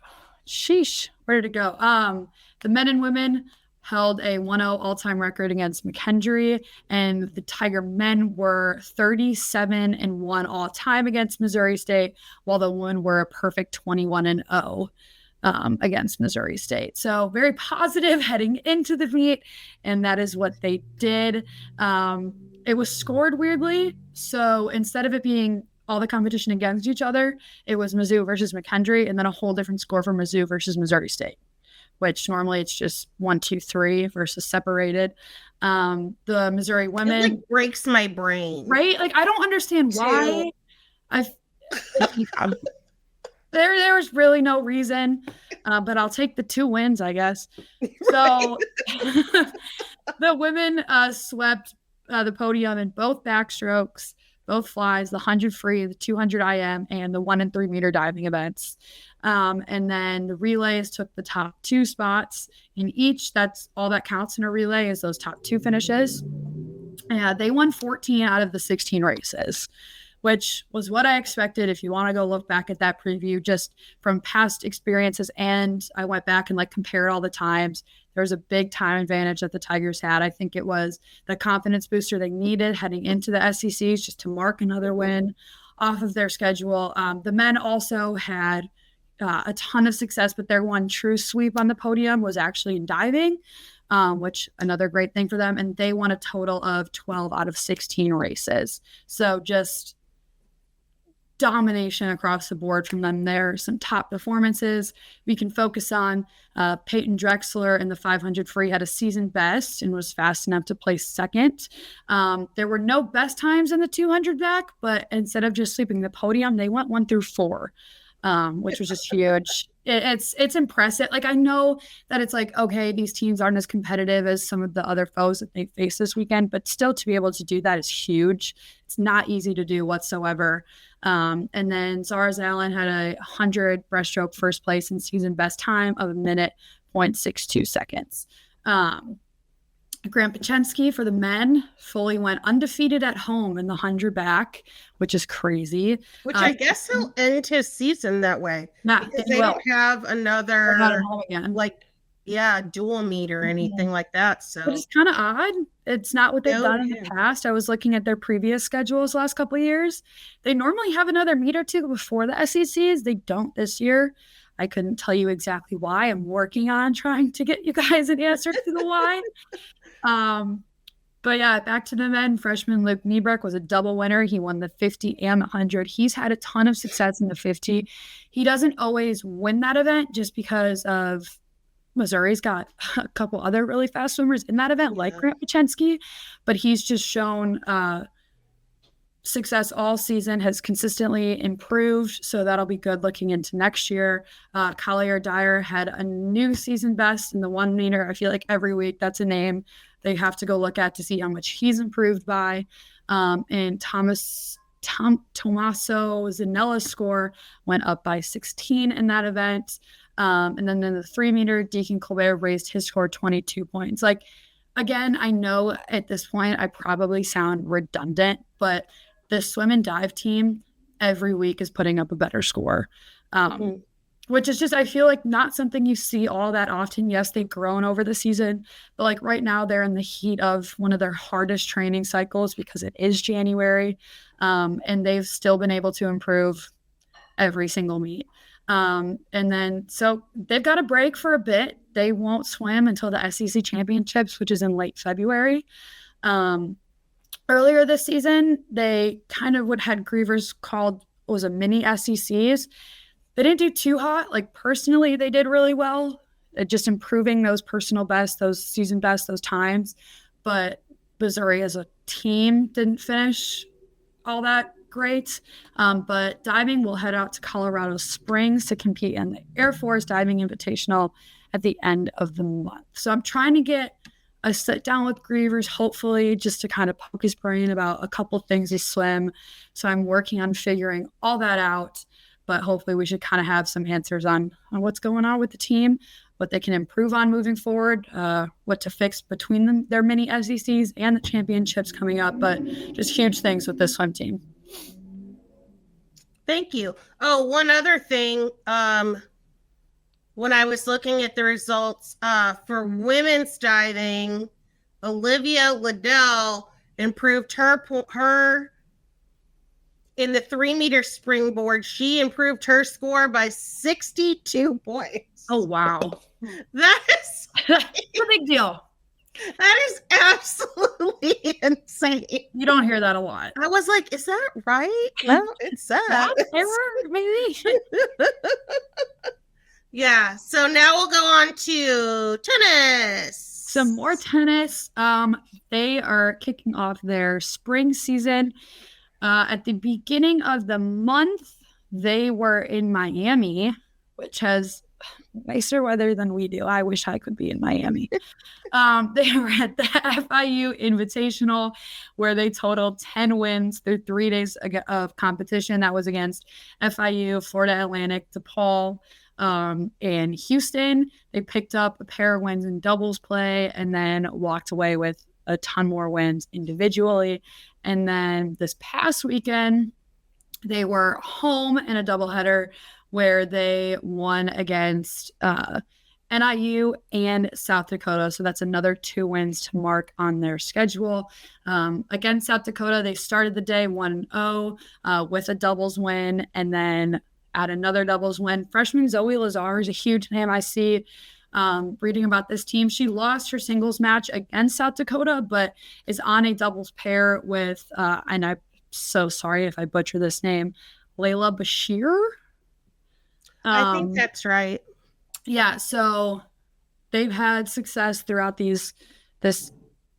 where did it go? The men and women held a 1-0 all-time record against McKendree, and the Tiger men were 37-1 all-time against Missouri State, while the women were a perfect 21-0 against Missouri State. So very positive heading into the meet, and that is what they did. It was scored weirdly, so instead of it being all the competition against each other, it was Mizzou versus McKendree, and then a whole different score for Mizzou versus Missouri State, which normally it's just 1, 2, 3 versus separated. The Missouri women, it breaks my brain, right? Like, I don't understand why. There was really no reason, but I'll take the 2 wins, I guess. So the women swept the podium in both backstrokes, both flies, the 100 free, the 200 IM, and the 1 and 3 meter diving events. And then the relays took the top 2 spots in each. That's all that counts in a relay, is those top 2 finishes. They won 14 out of the 16 races, which was what I expected. If you want to go look back at that preview, just from past experiences, and I went back and compared all the times, there's a big time advantage that the Tigers had. I think it was the confidence booster they needed heading into the SECs, just to mark another win off of their schedule. The men also had a ton of success, but their one true sweep on the podium was actually in diving, which another great thing for them. And they won a total of 12 out of 16 races. So just domination across the board from them there. Some top performances we can focus on. Peyton Drexler in the 500 free had a season best and was fast enough to place second. There were no best times in the 200 back, but instead of just sweeping the podium, they went 1 through 4. Which was just huge. It's impressive. I know that it's okay, these teams aren't as competitive as some of the other foes that they face this weekend, but still to be able to do that is huge. It's not easy to do whatsoever. And then Zara Allen had a 100 breaststroke first place and season best time of 1:62 seconds. Grant Pachensky for the men fully went undefeated at home in the 100 back, which is crazy. Which I guess he'll end his season that way. Because they don't have another dual meet or anything like that. So it's kind of odd. It's not what they've done in the past. I was looking at their previous schedules last couple of years. They normally have another meet or two before the SECs. They don't this year. I couldn't tell you exactly why. I'm working on trying to get you guys an answer to the why. But yeah, back to the men. Freshman Luke Niebrecht was a double winner. He won the 50 and the 100. He's had a ton of success in the 50. He doesn't always win that event just because of Missouri's got a couple other really fast swimmers in that event, like Grant Pachensky, but he's just shown success all season, has consistently improved. So that'll be good looking into next year. Collier Dyer had a new season best in the 1 meter. I feel like every week that's a name they have to go look at to see how much he's improved by. And Tommaso Zanella's score went up by 16 in that event. And then in the 3 meter, Deacon Colbert raised his score 22 points. Like, again, I know at this point I probably sound redundant, but the swim and dive team every week is putting up a better score, which is just, I feel like, not something you see all that often. Yes, they've grown over the season, but like right now they're in the heat of one of their hardest training cycles because it is January, and they've still been able to improve every single meet. And then, so they've got a break for a bit. They won't swim until the SEC championships, which is in late February. Earlier this season, they kind of what had Grievers called was a mini SECs. They didn't do too hot. Like, personally, they did really well at just improving those personal bests, those season bests, those times. But Missouri as a team didn't finish all that great. But diving will head out to Colorado Springs to compete in the Air Force Diving Invitational at the end of the month. So I'm trying to get a sit down with Grievers, hopefully, just to kind of poke his brain about a couple things he swim. So I'm working on figuring all that out, but hopefully we should kind of have some answers on what's going on with the team, what they can improve on moving forward, what to fix between them, their mini SECs and the championships coming up, but just huge things with this swim team. Thank you. Oh, one other thing. When I was looking at the results for women's diving, Olivia Liddell improved her in the 3 meter springboard. She improved her score by 62 points. Oh, wow. That is That's a big deal. That is absolutely insane. You don't hear that a lot. I was like, is that right? Well, it's sad. Error, maybe. Yeah, so now we'll go on to tennis. Some more tennis. They are kicking off their spring season. At the beginning of the month, they were in Miami, which has nicer weather than we do. I wish I could be in Miami. They were at the FIU Invitational, where they totaled 10 wins through 3 days of competition. That was against FIU, Florida Atlantic, DePaul, and Houston. They picked up a pair of wins in doubles play and then walked away with a ton more wins individually. And then this past weekend, they were home in a doubleheader where they won against NIU and South Dakota. So that's another 2 wins to mark on their schedule. Against South Dakota, they started the day 1-0 with a doubles win, and then at another doubles win. Freshman Zoe Lazar is a huge name. I see reading about this team. She lost her singles match against South Dakota, but is on a doubles pair with, and I'm so sorry if I butcher this name, Layla Bashir. I think that's right. Yeah, so they've had success throughout the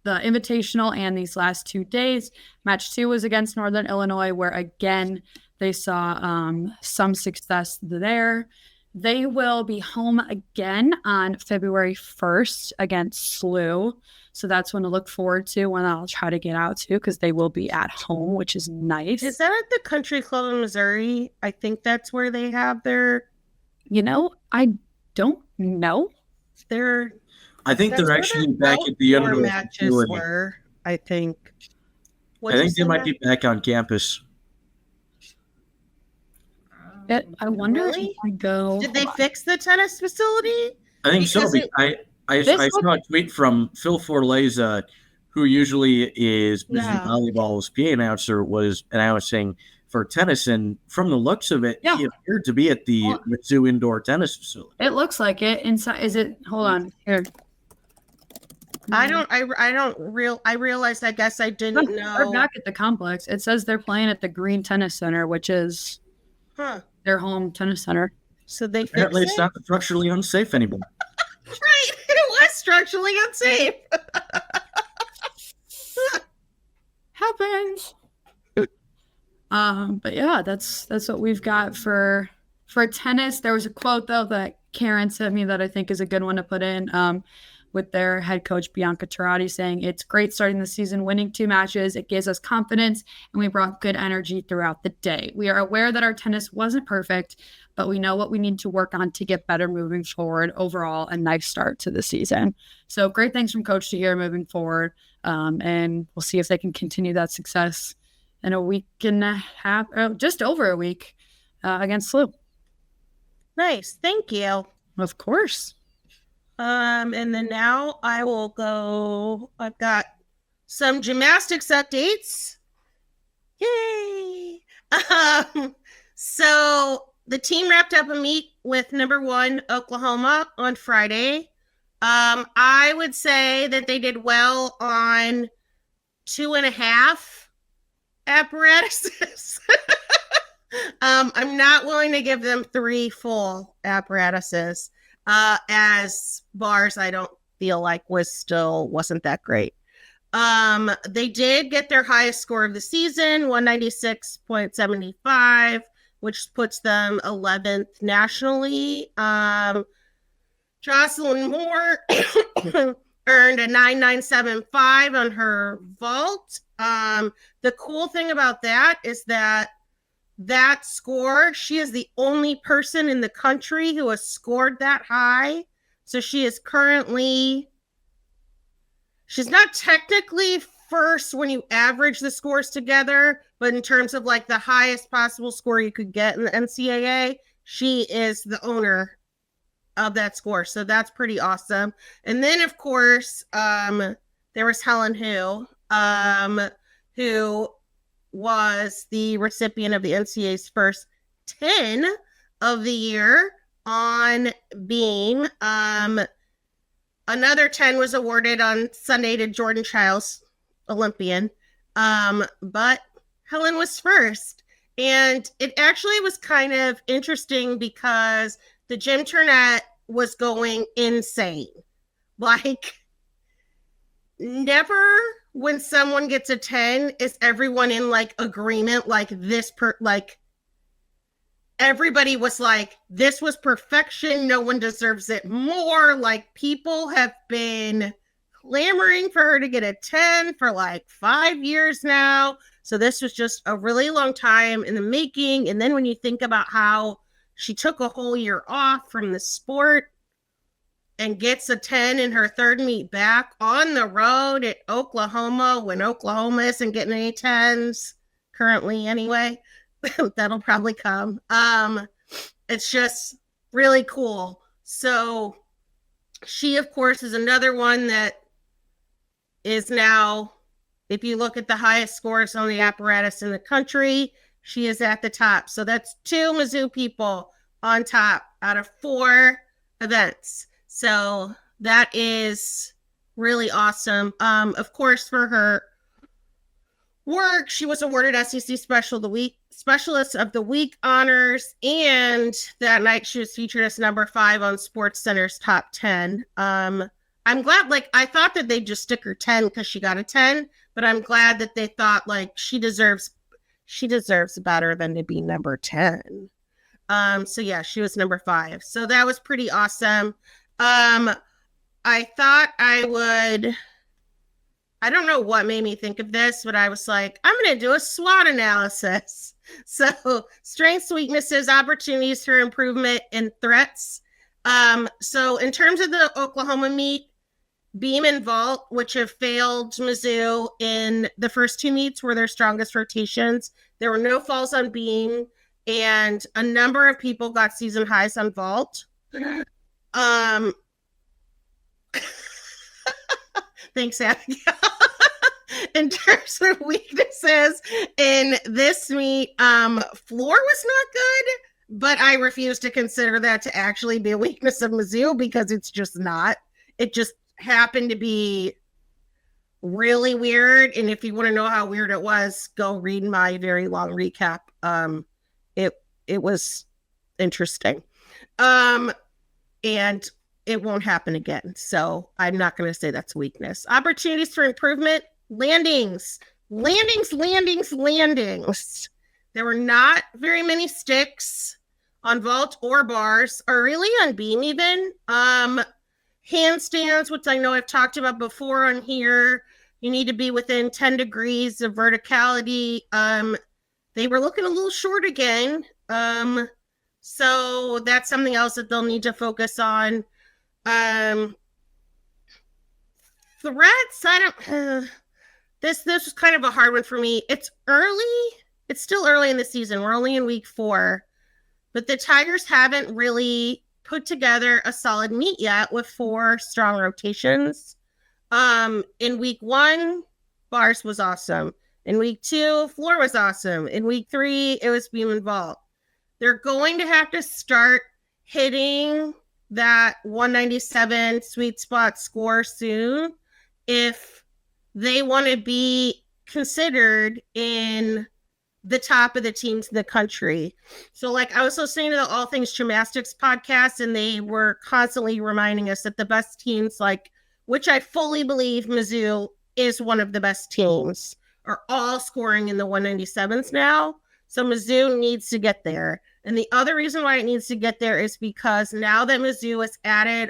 Invitational and these last 2 days. Match 2 was against Northern Illinois, where again they saw some success there. They will be home again on February 1st against SLU. So that's one to look forward to, when I'll try to get out to, because they will be at home, which is nice. Is that at the Country Club in Missouri? I think that's where they have their... I don't know. I think they're actually back at the under matches were, I think. I think they might be back on campus. I wonder if I go. Did they fix the tennis facility? I think so. I saw a tweet from Phil Forleza, who usually is Mizzou Volleyball's PA announcer, and I was saying for tennis, and from the looks of it, he appeared to be at the Mizzou indoor tennis facility. It looks like it. Inside, is it? Hold on here. I realized, I guess I didn't know. They're back at the complex. It says they're playing at the Green Tennis Center, which is their home tennis center. So they apparently it's not structurally unsafe anymore. structurally unsafe. Happens. But yeah, that's what we've got for tennis. There was a quote though that Karen sent me that I think is a good one to put in. With their head coach Bianca Tirati saying, "It's great starting the season, winning 2 matches. It gives us confidence, and we brought good energy throughout the day. We are aware that our tennis wasn't perfect, but we know what we need to work on to get better moving forward. Overall, a nice start to the season." So great things from Coach to hear moving forward, and we'll see if they can continue that success in a week and a half, just over a week, against SLU. Nice, thank you. Of course. And then now I will go. I've got some gymnastics updates. Yay! So the team wrapped up a meet with number 1 Oklahoma on Friday. I would say that they did well on 2.5 apparatuses. I'm not willing to give them 3 full apparatuses. As bars, I don't feel like wasn't that great. They did get their highest score of the season, 196.75, which puts them 11th nationally. Jocelyn Moore earned a 9975 on her vault. The cool thing about that is that score, she is the only person in the country who has scored that high. So she is currently, she's not technically first when you average the scores together, but in terms of like the highest possible score you could get in the NCAA, she is the owner of that score. So that's pretty awesome. And then of course, there was Helen who was the recipient of the NCAA's first 10 of the year on beam. Another 10 was awarded on Sunday to Jordan Childs, Olympian. But Helen was first. And it actually was kind of interesting because the gym tournette was going insane. Like, never when someone gets a 10 is everyone in like agreement, like everybody was like, this was perfection, no one deserves it more. Like, people have been clamoring for her to get a 10 for like 5 years now. So this was just a really long time in the making. And then when you think about how she took a whole year off from the sport and gets a 10 in her third meet back on the road at Oklahoma, when Oklahoma isn't getting any 10s currently anyway. That'll probably come. It's just really cool. So she, of course, is another one that is now, if you look at the highest scores on the apparatus in the country, she is at the top. So that's 2 Mizzou people on top out of 4 events. So that is really awesome. Of course, for her work, she was awarded SEC Specialist of the Week honors, and that night she was featured as number 5 on SportsCenter's top 10. I'm glad, like, I thought that they'd just stick her 10 because she got a 10, but I'm glad that they thought like she deserves better than to be number 10. So yeah, she was number 5. So that was pretty awesome. I thought I don't know what made me think of this, but I was like, I'm going to do a SWOT analysis. So strengths, weaknesses, opportunities for improvement, and threats. So in terms of the Oklahoma meet, beam and vault, which have failed Mizzou in the first 2 meets, were their strongest rotations. There were no falls on beam, and a number of people got season highs on vault. Thanks, Abigail. In terms of weaknesses in this meet, floor was not good, but I refuse to consider that to actually be a weakness of Mizzou because it's just not. It just happened to be really weird. And if you want to know how weird it was, go read my very long recap. It was interesting. And it won't happen again. So I'm not going to say that's weakness. Opportunities for improvement, landings. There were not very many sticks on vault or bars, or really on beam even. Handstands, which I know I've talked about before on here, you need to be within 10 degrees of verticality. They were looking a little short again. So that's something else that they'll need to focus on. Threats, this was kind of a hard one for me. It's early. It's still early in the season. We're only in week 4. But the Tigers haven't really put together a solid meet yet with 4 strong rotations. In week 1, bars was awesome. In week 2, floor was awesome. In week 3, it was beam and vault. They're going to have to start hitting that 197 sweet spot score soon if they want to be considered in the top of the teams in the country. So like I was listening to the All Things Gymnastics podcast, and they were constantly reminding us that the best teams, like, which I fully believe Mizzou is one of the best teams, are all scoring in the 197s now. So Mizzou needs to get there. And the other reason why it needs to get there is because now that Mizzou has added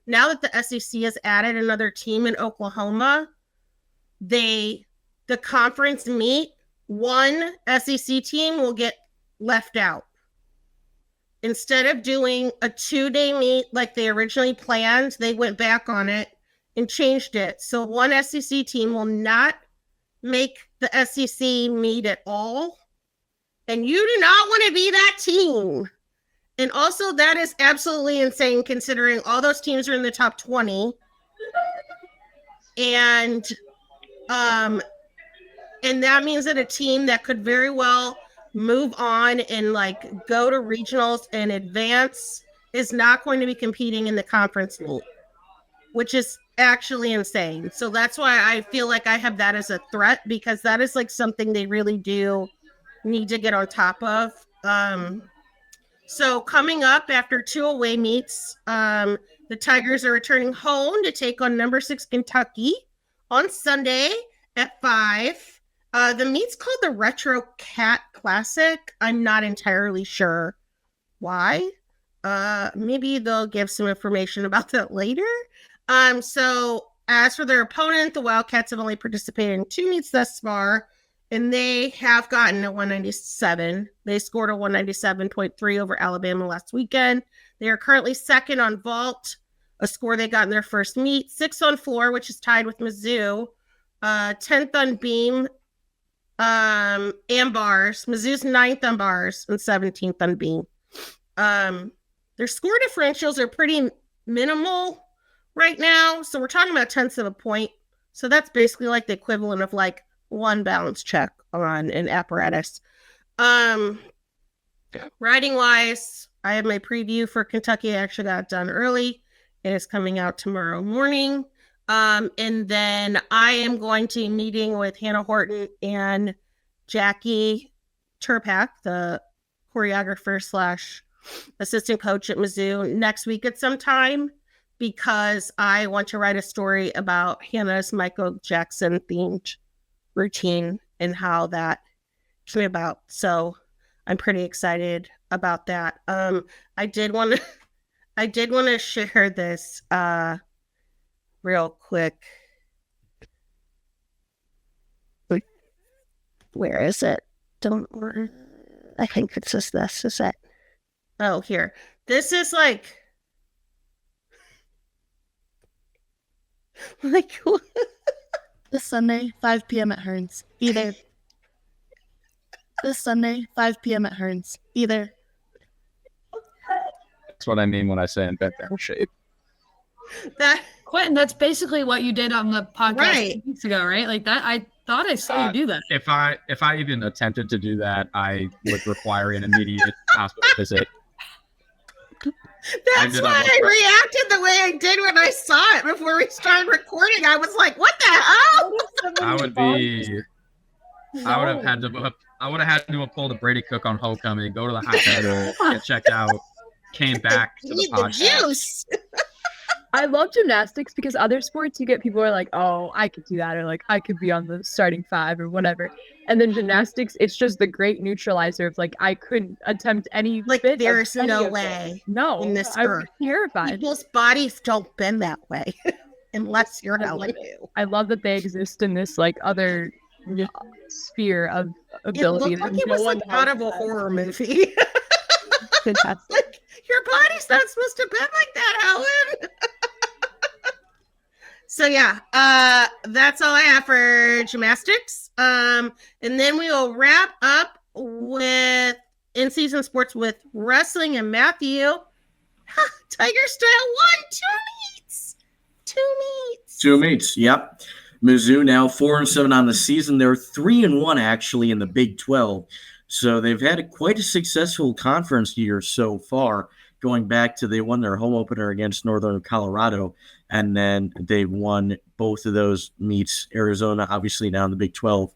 now that the SEC has added another team in Oklahoma, the conference meet, one SEC team will get left out. Instead of doing a 2-day meet like they originally planned, they went back on it and changed it. So one SEC team will not make the SEC meet at all. And you do not want to be that team. And also that is absolutely insane considering all those teams are in the top 20. And that means that a team that could very well move on and like go to regionals and advance is not going to be competing in the conference meet, which is actually insane. So that's why I feel like I have that as a threat, because that is like something they really do need to get on top of. So coming up after 2 away meets, the Tigers are returning home to take on number 6 Kentucky on Sunday at 5. The meet's called the Retro Cat Classic. I'm not entirely sure why. Maybe they'll give some information about that later. So as for their opponent, the Wildcats have only participated in 2 meets thus far, and they have gotten a 197. They scored a 197.3 over Alabama last weekend. They are currently 2nd on vault, a score they got in their first meet, 6th on floor, which is tied with Mizzou, 10th on beam, and bars. Mizzou's 9th on bars and 17th on beam. Their score differentials are pretty minimal right now. So we're talking about 10ths of a point. So that's basically like the equivalent of like 1 balance check on an apparatus. Riding wise, I have my preview for Kentucky. I actually got it done early. It is coming out tomorrow morning. And then I am going to be meeting with Hannah Horton and Jackie Turpak, the choreographer / assistant coach at Mizzou, next week at some time, because I want to write a story about Hannah's Michael Jackson themed routine and how that came about. So I'm pretty excited about that. I did want to share this real quick. Where is it? I think it's just this. Is it? Oh, here. This is like This Sunday, 5 p.m. at Hearnes. Be there. This Sunday, 5 p.m. at Hearnes. Be there. That's what I mean when I say in bed barrel shape. Quentin, that's basically what you did on the podcast 2 weeks ago, right? Like that, I thought I saw you do that. If I even attempted to do that, I would require an immediate hospital visit. That's why I reacted the way I did when I saw it before we started recording. I was like, "What the hell?" I would have had to pull the Brady Cook on Homecoming, go to the hospital, get checked out, came back to the Need the podcast. juice. I love gymnastics because other sports you get people who are like, oh, I could do that, or like I could be on the starting 5 or whatever. And then gymnastics, it's just the great neutralizer of like I couldn't attempt any Like bit of there's any no of way it. No, in this I'm earth. terrified. People's bodies don't bend that way unless you're Helen Hu. I love that they exist in this like other sphere of It ability. looked like that it no was one like out of a else has. horror movie. Fantastic. Like, your body's not supposed to bend like that, Helen. So yeah, that's all I have for gymnastics. And then we will wrap up with in-season sports with wrestling and Matthew. Tiger Style won 2 meets. 2 meets. 2 meets, yep. Mizzou now 4-7 on the season. They're 3-1 actually in the Big 12. So they've had quite a successful conference year so far, going back to they won their home opener against Northern Colorado, and then they won both of those meets. Arizona, obviously, now in the Big 12.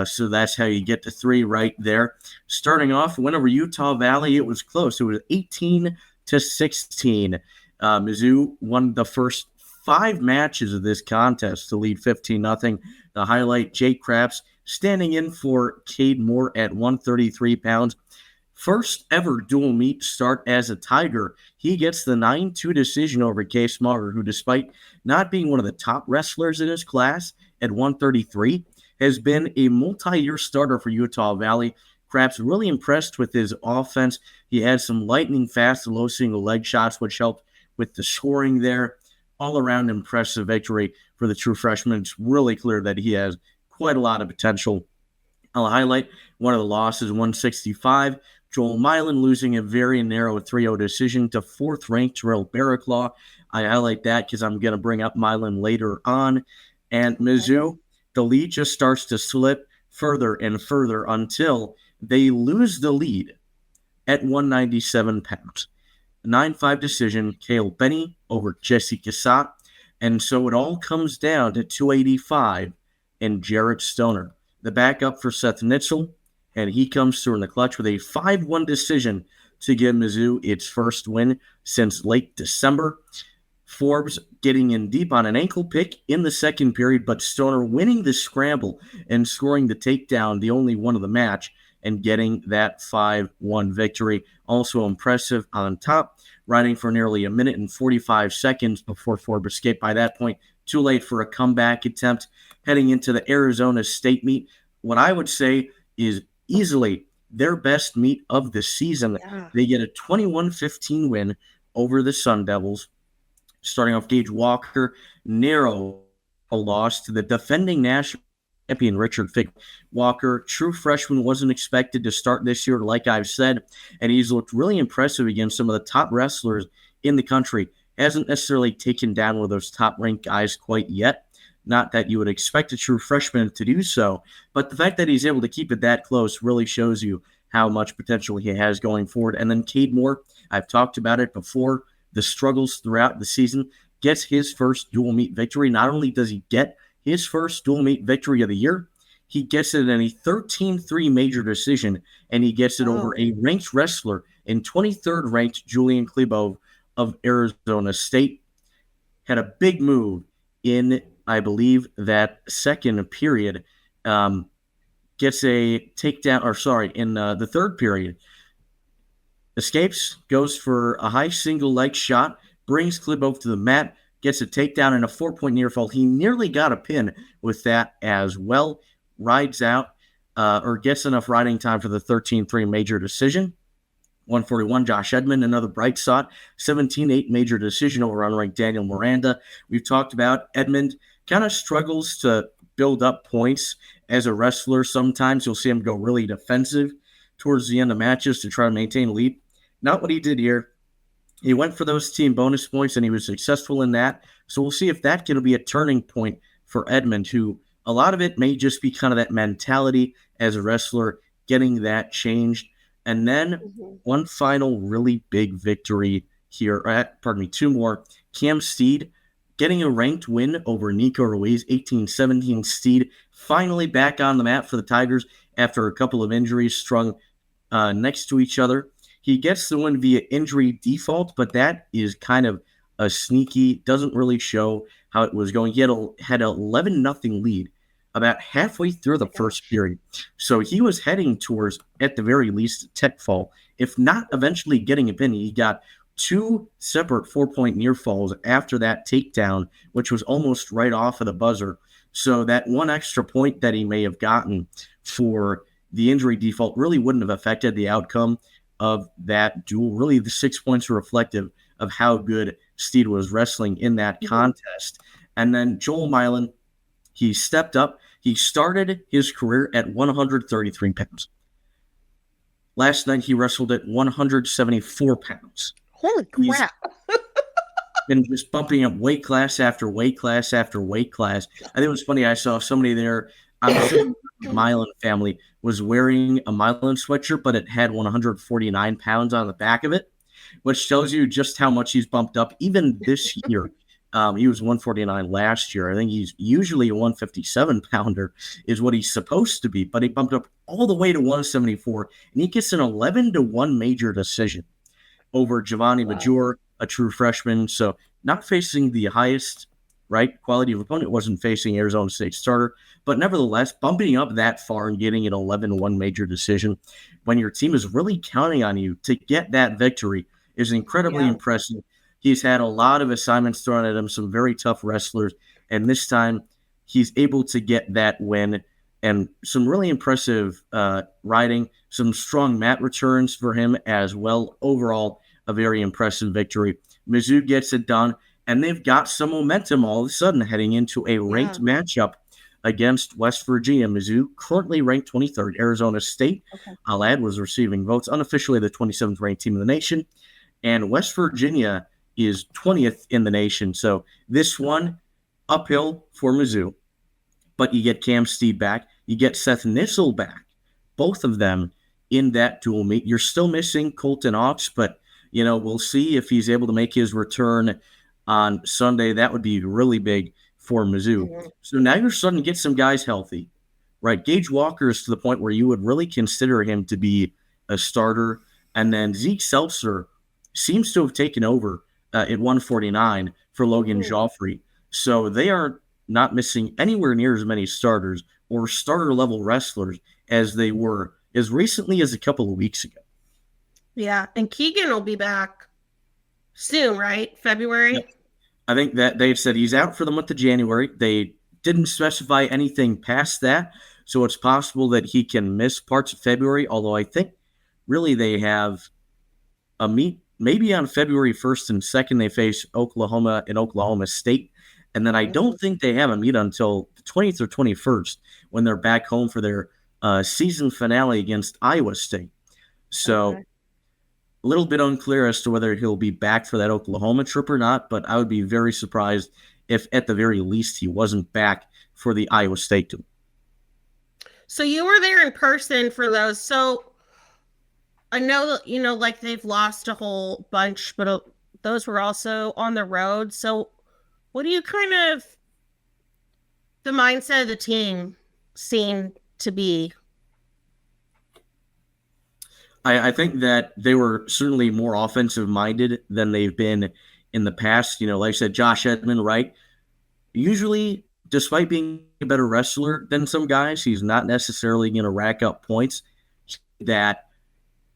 So that's how you get to 3 right there. Starting off, win over Utah Valley. It was close. It was 18-16. Mizzou won the first 5 matches of this contest to lead 15-0. The highlight, Jake Craps standing in for Cade Moore at 133 pounds. First ever dual meet start as a Tiger. He gets the 9-2 decision over Case Smager, who despite not being one of the top wrestlers in his class at 133, has been a multi-year starter for Utah Valley. Craps really impressed with his offense. He had some lightning fast low single leg shots, which helped with the scoring there. All around impressive victory for the true freshman. It's really clear that he has quite a lot of potential. I'll highlight one of the losses, 165. Joel Milan losing a very narrow 3-0 decision to 4th-ranked Terrell Barraclaw. I highlight that because I'm going to bring up Milan later on. And Mizzou, the lead just starts to slip further and further until they lose the lead at 197 pounds. 9-5 decision, Cale Benny over Jesse Cassat. And so it all comes down to 285 and Jarrett Stoner, the backup for Seth Nitzel, and he comes through in the clutch with a 5-1 decision to give Mizzou its first win since late December. Forbes getting in deep on an ankle pick in the second period, but Stoner winning the scramble and scoring the takedown, the only one of the match, and getting that 5-1 victory. Also impressive on top, riding for nearly 1 minute and 45 seconds before Forbes escaped. By that point, too late for a comeback attempt. Heading into the Arizona State meet, what I would say is easily their best meet of the season. Yeah. They get a 21-15 win over the Sun Devils. Starting off, Gage Walker, narrow a loss to the defending national champion Richard Fick. Walker, true freshman, wasn't expected to start this year, like I've said, and he's looked really impressive against some of the top wrestlers in the country. Hasn't necessarily taken down one of those top-ranked guys quite yet. Not that you would expect a true freshman to do so, but the fact that he's able to keep it that close really shows you how much potential he has going forward. And then Cade Moore, I've talked about it before, the struggles throughout the season, gets his first dual meet victory. Not only does he get his first dual meet victory of the year, he gets it in a 13-3 major decision, and he gets it over a ranked wrestler in 23rd ranked Julian Klebov of Arizona State. Had a big move in, I believe, that second period. Gets a takedown, in the third period. Escapes, goes for a high single leg shot, brings Klebov to the mat, gets a takedown and a 4-point near fall. He nearly got a pin with that as well. Rides out, or gets enough riding time for the 13-3 major decision. 141, Josh Edmond, another bright spot. 17-8 major decision over unranked Daniel Miranda. We've talked about Edmond kind of struggles to build up points as a wrestler. Sometimes you'll see him go really defensive towards the end of matches to try to maintain a lead. Not what he did here. He went for those team bonus points, and he was successful in that. So we'll see if that can be a turning point for Edmond, who a lot of it may just be kind of that mentality as a wrestler, getting that changed. And then one final really big victory here. Two more. Cam Steed getting a ranked win over Nico Ruiz, 18-17. Steed finally back on the mat for the Tigers after a couple of injuries strung next to each other. He gets the win via injury default, but that is kind of a sneaky, doesn't really show how it was going. He had an 11-0 lead about halfway through the first period. So he was heading towards, at the very least, tech fall, if not eventually getting a pin. He got 2 separate 4-point near falls after that takedown, which was almost right off of the buzzer. So that 1 extra point that he may have gotten for the injury default really wouldn't have affected the outcome of that duel. Really, the 6 points were reflective of how good Steed was wrestling in that contest. And then Joel Milan, he stepped up. He started his career at 133 pounds. Last night, he wrestled at 174 pounds. Holy crap. Been just bumping up weight class after weight class after weight class. I think it was funny. I saw somebody there. I'm assuming the Milan family was wearing a Milan sweatshirt, but it had 149 pounds on the back of it, which tells you just how much he's bumped up even this year. He was 149 last year. I think he's usually a 157-pounder is what he's supposed to be, but he bumped up all the way to 174, and he gets an 11-1 major decision over Giovanni Maggiore, a true freshman. So not facing the highest quality of opponent, wasn't facing Arizona State starter, but nevertheless, bumping up that far and getting an 11-1 major decision when your team is really counting on you to get that victory is incredibly impressive. He's had a lot of assignments thrown at him, some very tough wrestlers, and this time he's able to get that win and some really impressive riding, some strong mat returns for him as well. Overall, a very impressive victory. Mizzou gets it done, and they've got some momentum all of a sudden heading into a ranked matchup against West Virginia. Mizzou currently ranked 23rd. Arizona State, I'll add, was receiving votes, unofficially the 27th ranked team in the nation, and West Virginia is 20th in the nation. So this one, uphill for Mizzou, but you get Cam Steed back. You get Seth Nissel back, both of them in that dual meet. You're still missing Colton Ox, but, we'll see if he's able to make his return on Sunday. That would be really big for Mizzou. So now you're starting to get some guys healthy, right? Gage Walker is to the point where you would really consider him to be a starter. And then Zeke Seltzer seems to have taken over at 149 for Logan Joffrey. So they are not missing anywhere near as many starters or starter-level wrestlers as they were as recently as a couple of weeks ago. Yeah, and Keegan will be back soon, right? February? Yep. I think that they've said he's out for the month of January. They didn't specify anything past that, so it's possible that he can miss parts of February, although I think really they have a meet maybe on February 1st and 2nd. They face Oklahoma and Oklahoma State, and then I don't think they have a meet until the 20th or 21st when they're back home for their season finale against Iowa State. So a little bit unclear as to whether he'll be back for that Oklahoma trip or not, but I would be very surprised if at the very least he wasn't back for the Iowa State tour. So you were there in person for those. So I know that, they've lost a whole bunch, but those were also on the road. So what do you the mindset of the team seem to be? I think that they were certainly more offensive-minded than they've been in the past. Like I said, Josh Edmond, right? Usually, despite being a better wrestler than some guys, he's not necessarily going to rack up points. That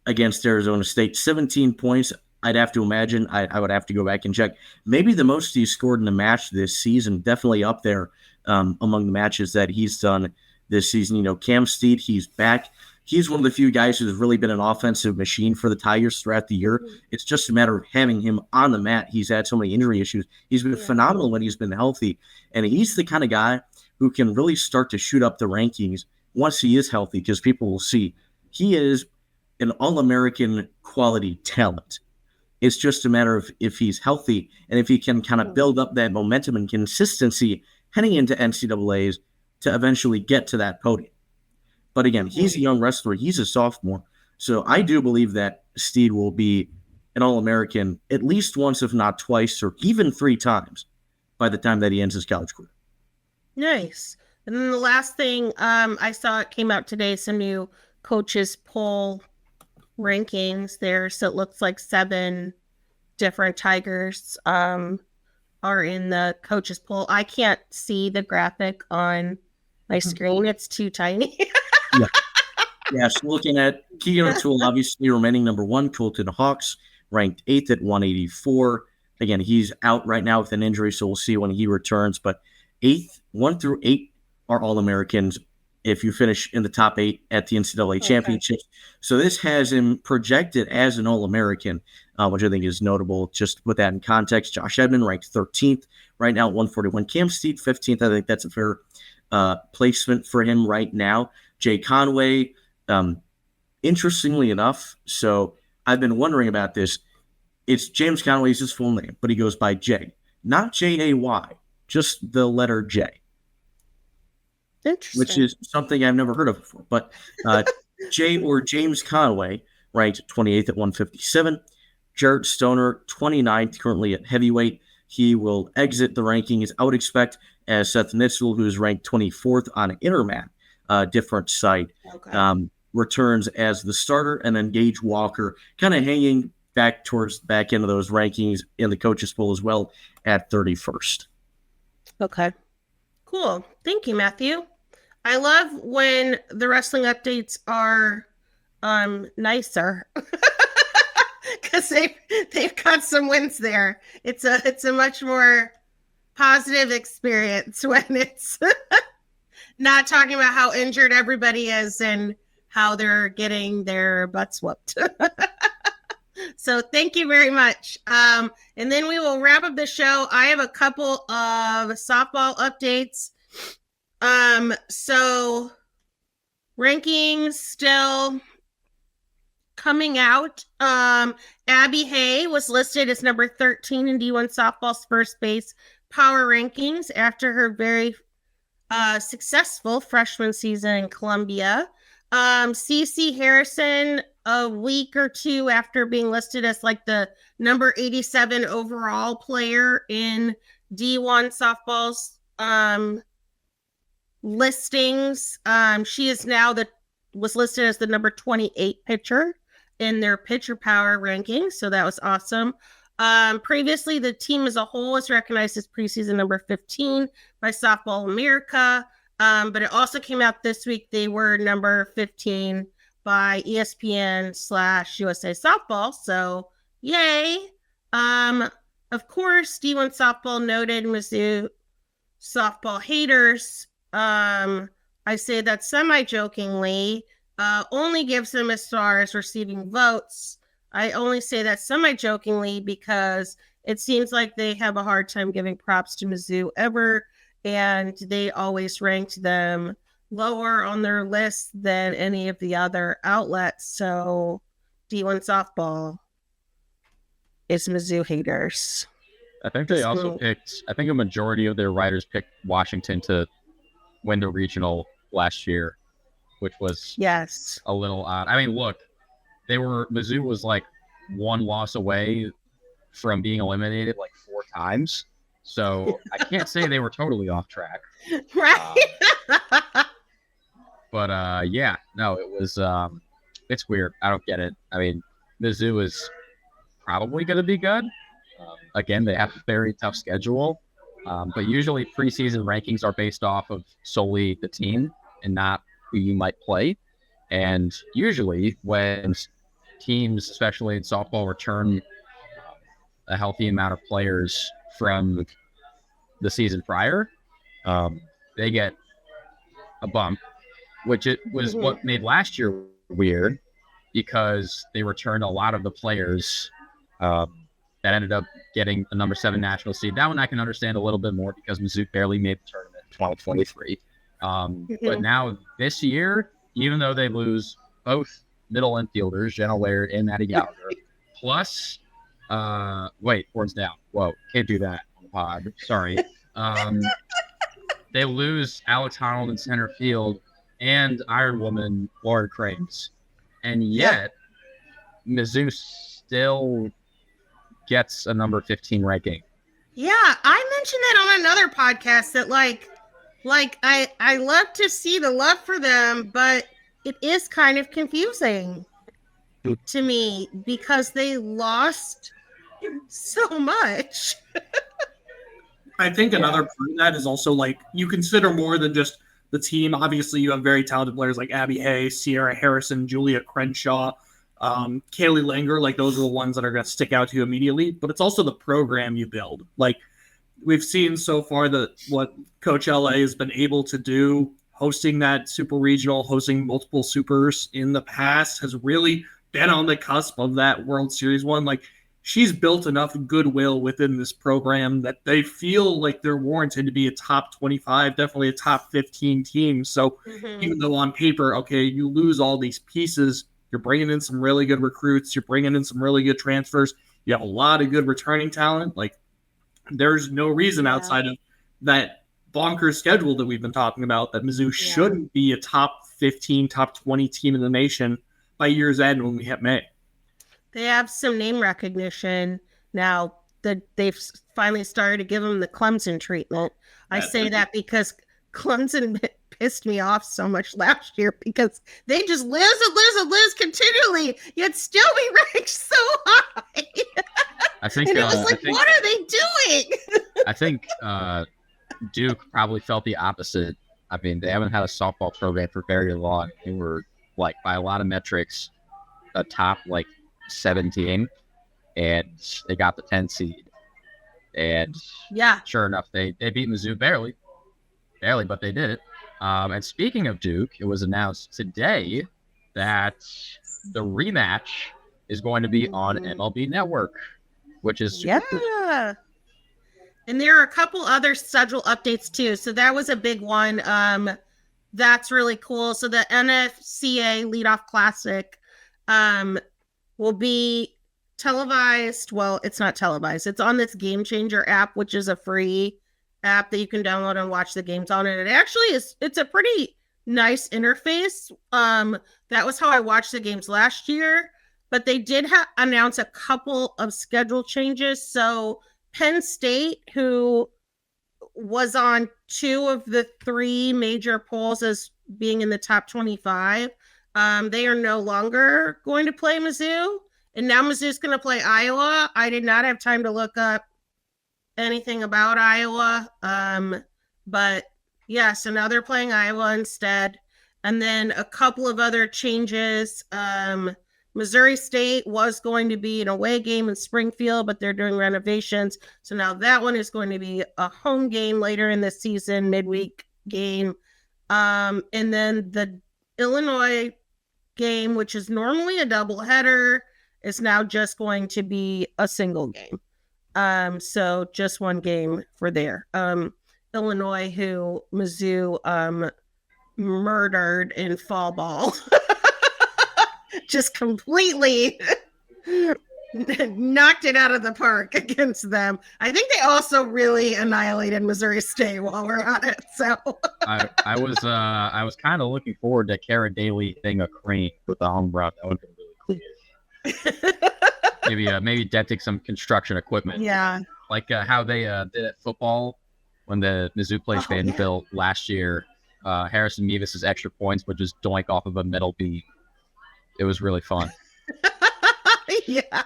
against Arizona State, 17 points, I'd have to imagine. I would have to go back and check. Maybe the most he's scored in a match this season, definitely up there among the matches that he's done this season. Cam Steed, he's back. He's one of the few guys who's really been an offensive machine for the Tigers throughout the year. It's just a matter of having him on the mat. He's had so many injury issues. He's been phenomenal when he's been healthy, and he's the kind of guy who can really start to shoot up the rankings once he is healthy, because people will see he is an All-American quality talent. It's just a matter of if he's healthy and if he can kind of build up that momentum and consistency heading into NCAAs to eventually get to that podium. But again, he's a young wrestler. He's a sophomore. So I do believe that Steed will be an All-American at least once, if not twice, or even 3 times by the time that he ends his college career. Nice. And then the last thing I saw, it came out today, some new coaches poll rankings there. So it looks like 7 different Tigers are in the coaches poll. I can't see the graphic on my screen. It's too tiny. Yeah, so looking at Keegan O'Toole, obviously remaining number 1, Colton Hawks, ranked 8th at 184. Again, he's out right now with an injury, so we'll see when he returns. But 8th, 1 through 8 are All-Americans if you finish in the top 8 at the NCAA championships. So this has him projected as an All-American, which I think is notable. Just to put that in context, Josh Edmond ranked 13th right now at 141. Cam Steed, 15th. I think that's a fair placement for him right now. Jay Conway, interestingly enough, so I've been wondering about this. It's James Conway is his full name, but he goes by Jay, not J-A-Y, just the letter J. Interesting. Which is something I've never heard of before. But Jay or James Conway ranked 28th at 157. Jared Stoner, 29th, currently at heavyweight. He will exit the rankings, I would expect, as Seth Nitzel, who's ranked 24th on Intermat, different site, returns as the starter, and then Gage Walker kind of hanging back towards the back end of those rankings in the coaches poll as well at 31st. Okay. Cool. Thank you, Matthew. I love when the wrestling updates are nicer because they've got some wins there. It's a much more positive experience when it's not talking about how injured everybody is and how they're getting their butts whooped. So thank you very much. And then we will wrap up the show. I have a couple of softball updates. So rankings still coming out. Abby Hay was listed as number 13 in D1 softball's first base power rankings after her very successful freshman season in Columbia. CeCe Harrison, a week or two after being listed as like the number 87 overall player in D1 softball's listings. She is now was listed as the number 28 pitcher in their pitcher power rankings. So that was awesome. Previously, the team as a whole was recognized as preseason number 15 by Softball America. But it also came out this week. They were number 15 by ESPN/USA Softball. So yay. Of course, D1 softball noted Mizzou softball haters. I say that semi-jokingly, only gives them as far as receiving votes. I only say that semi-jokingly because it seems like they have a hard time giving props to Mizzou ever, and they always ranked them lower on their list than any of the other outlets. So D1 softball is Mizzou haters. I think they also picked, I think a majority of their writers picked Washington to win the regional last year, which was a little odd. I mean, look, Mizzou was like one loss away from being eliminated like 4 times. So I can't say they were totally off track. Right. But yeah, no, it was, it's weird. I don't get it. I mean, Mizzou is probably going to be good. Again, they have a very tough schedule. But usually preseason rankings are based off of solely the team and not who you might play. And usually when teams, especially in softball, return a healthy amount of players from the season prior, they get a bump, which it was what made last year weird because they returned a lot of the players that ended up getting the number 7 national seed. That one I can understand a little bit more because Mizzou barely made the tournament in 2023. But now this year, even though they lose both middle infielders, Jenna Laird and Maddie Gallagher, plus, horns down. Whoa, can't do that on the pod. Sorry. They lose Alex Honnold in center field and Iron Woman Lauren Crames. And yet, Mizzou still gets a number 15 ranking. Yeah, I mentioned that on another podcast that like I love to see the love for them, but it is kind of confusing. to me because they lost so much. I think another part of that is also like you consider more than just the team. Obviously, you have very talented players like Abby Hay, Sierra Harrison, Julia Crenshaw, Kaylee Langer. Like those are the ones that are going to stick out to you immediately. But it's also the program you build. Like we've seen so far that what Coach LA has been able to do, hosting that super regional, hosting multiple supers in the past, has really been on the cusp of that World Series one. Like she's built enough goodwill within this program that they feel like they're warranted to be a top 25, definitely a top 15 team. So even though on paper, okay, you lose all these pieces, you're bringing in some really good recruits, you're bringing in some really good transfers, you have a lot of good returning talent. Like there's no reason outside of that bonkers schedule that we've been talking about that Mizzou shouldn't be a top 15, top 20 team in the nation by year's end when we hit May. They have some name recognition now that they've finally started to give them the Clemson treatment. I say that because Clemson pissed me off so much last year because they just lose continually, yet still be ranked so high. I think, and it was like, what are they doing? I think Duke probably felt the opposite. I mean, they haven't had a softball program for very long. They were, like, by a lot of metrics, a top, 17, and they got the 10 seed. And sure enough, they beat Mizzou barely, but they did it. And speaking of Duke, it was announced today that the rematch is going to be on MLB Network, which is super cool. And there are a couple other schedule updates too. So that was a big one. That's really cool. So the NFCA Leadoff Classic will be televised. Well, it's not televised. It's on this Game Changer app, which is a free app that you can download and watch the games on. And it actually it's a pretty nice interface. That was how I watched the games last year. But they did announce a couple of schedule changes. So Penn State, who was on 2 of the 3 major polls as being in the top 25, they are no longer going to play Mizzou. And now Mizzou's going to play Iowa. I did not have time to look up anything about Iowa. But yeah, so now they're playing Iowa instead. And then a couple of other changes. Missouri State was going to be an away game in Springfield, but they're doing renovations. So now that one is going to be a home game later in the season, midweek game. And then the Illinois game, which is normally a doubleheader, is now just going to be a single game. So just one game for there. Illinois, who Mizzou murdered in fall ball. Just completely knocked it out of the park against them. I think they also really annihilated Missouri State while we're on it. So I was kind of looking forward to Kara Daly hitting a crane with the home run. That would have been really cool. maybe denting some construction equipment. Yeah, like how they did at football when the Mizzou played Vanderbilt last year. Harrison Mevis's extra points would just doink off of a metal beam. It was really fun. Yeah.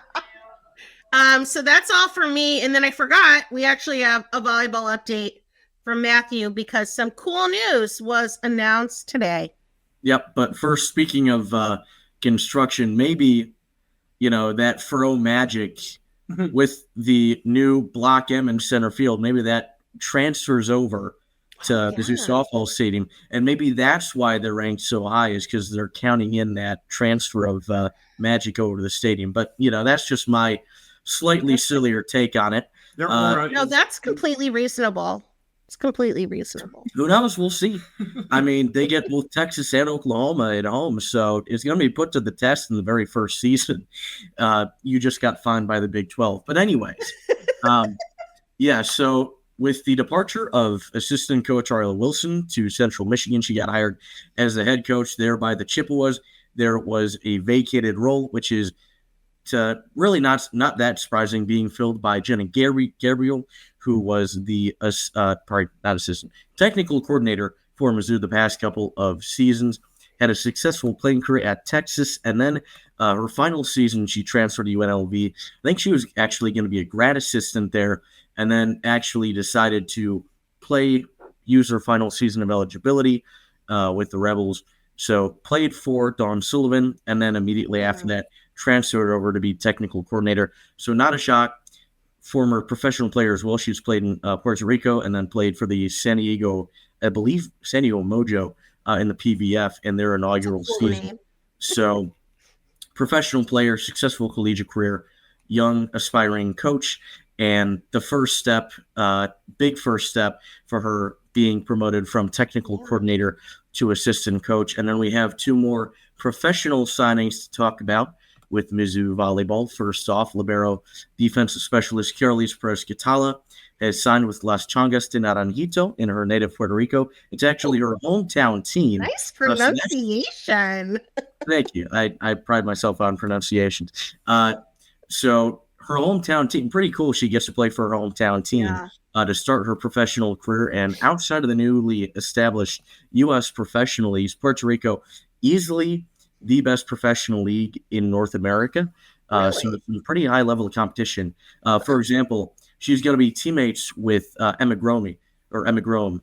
So that's all for me. And then I forgot, we actually have a volleyball update from Matthew because some cool news was announced today. Yep. But first, speaking of construction, maybe, that furrow magic with the new Block M in center field, maybe that transfers over to Mizzou softball stadium, and maybe that's why they're ranked so high, is because they're counting in that transfer of magic over to the stadium. But that's just my slightly sillier take on it. No, that's completely reasonable. It's completely reasonable. Who knows? We'll see. I mean, they get both Texas and Oklahoma at home, so it's going to be put to the test in the very first season. You just got fined by the Big 12. But anyways, so with the departure of assistant coach Arla Wilson to Central Michigan, she got hired as the head coach there by the Chippewas. There was a vacated role, which is really not that surprising, being filled by Jenna Gabriel, who was the technical coordinator for Mizzou the past couple of seasons. had a successful playing career at Texas, and then her final season, she transferred to UNLV. I think she was actually going to be a grad assistant there, and then actually decided to use her final season of eligibility with the Rebels. So played for Dawn Sullivan, and then immediately after that, transferred over to be technical coordinator. So not a shock. Former professional player as well. She's played in Puerto Rico and then played for the San Diego Mojo in the PBF in their inaugural season. So professional player, successful collegiate career, young aspiring coach, and the big first step for her being promoted from technical coordinator to assistant coach. And then we have two more professional signings to talk about with Mizzou volleyball. First off, libero defensive specialist Carolise Perez-Catala has signed with Las Changas de Naranjito in her native Puerto Rico. It's actually her hometown team. Nice pronunciation. Thank you. I pride myself on pronunciations. So her hometown team, pretty cool. She gets to play for her hometown team to start her professional career. And outside of the newly established U.S. professional leagues, Puerto Rico easily the best professional league in North America. So it's a pretty high level of competition. For example, she's going to be teammates with Emma Grome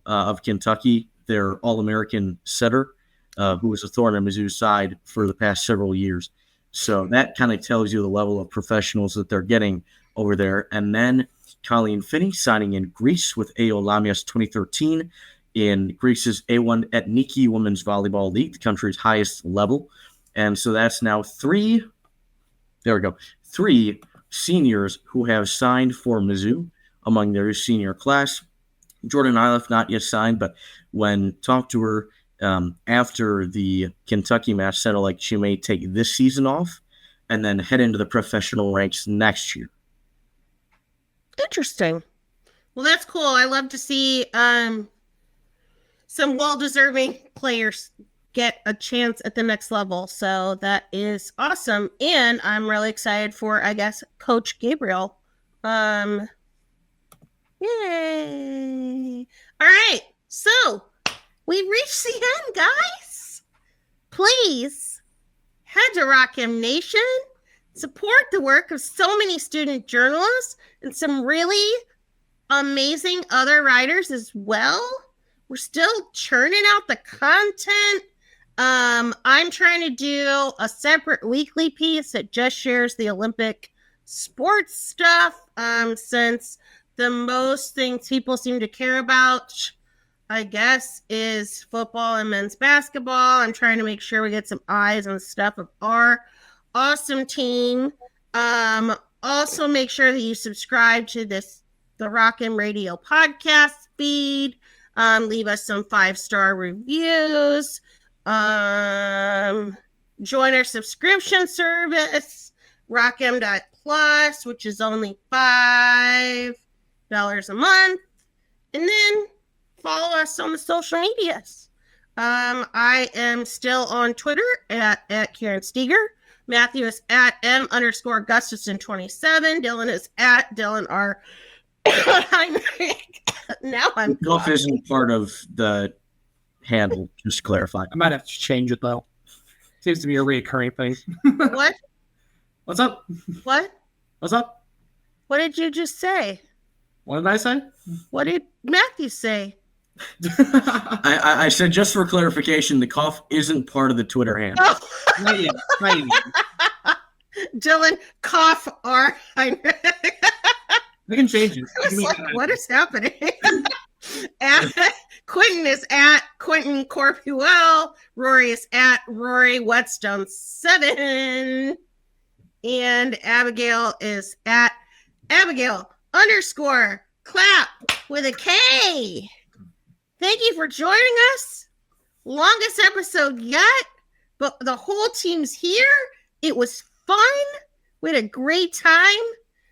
of Kentucky, their All-American setter, who was a thorn in Mizzou's side for the past several years. So that kind of tells you the level of professionals that they're getting over there. And then Colleen Finney signing in Greece with AO Lamias 2013 in Greece's A1 Ethniki Women's Volleyball League, the country's highest level. And so that's now three seniors who have signed for Mizzou among their senior class. Jordon Andreassen not yet signed, but when talked to her after the Kentucky match, sounded like she may take this season off and then head into the professional ranks next year. Interesting. Well, that's cool. I love to see some well-deserving players get a chance at the next level. So that is awesome. And I'm really excited for, I guess, Coach Gabriel. Yay. All right. So we've reached the end, guys. Please head to Rock M Nation. Support the work of so many student journalists and some really amazing other writers as well. We're still churning out the content. I'm trying to do a separate weekly piece that just shares the Olympic sports stuff, since the most things people seem to care about, I guess, is football and men's basketball. I'm trying to make sure we get some eyes on stuff of our awesome team. Also make sure that you subscribe to the Rock M Radio podcast feed. Leave us some 5-star reviews. Join our subscription service, RockM.Plus, which is only $5 a month. And then follow us on the social medias. I am still on Twitter at Karen Steger. Matthew is at M_Gustafson27. Dylan is at Dylan R. Heinrich. Now I'm Golf isn't part of the handle, just to clarify. I might have to change it, though. Seems to be a reoccurring thing. What? What's up? What? What's up? What did you just say? What did I say? What did Matthew say? I said, just for clarification, the cough isn't part of the Twitter handle. Oh. Not yet. Not yet. Dylan, cough R. Heinrich. We can change it. I was like, what is happening? Quentin is at Quentin Corpuel. Rory is at Rory Whetstone7. And Abigail is at Abigail_clap with a K. Thank you for joining us. Longest episode yet, but the whole team's here. It was fun. We had a great time.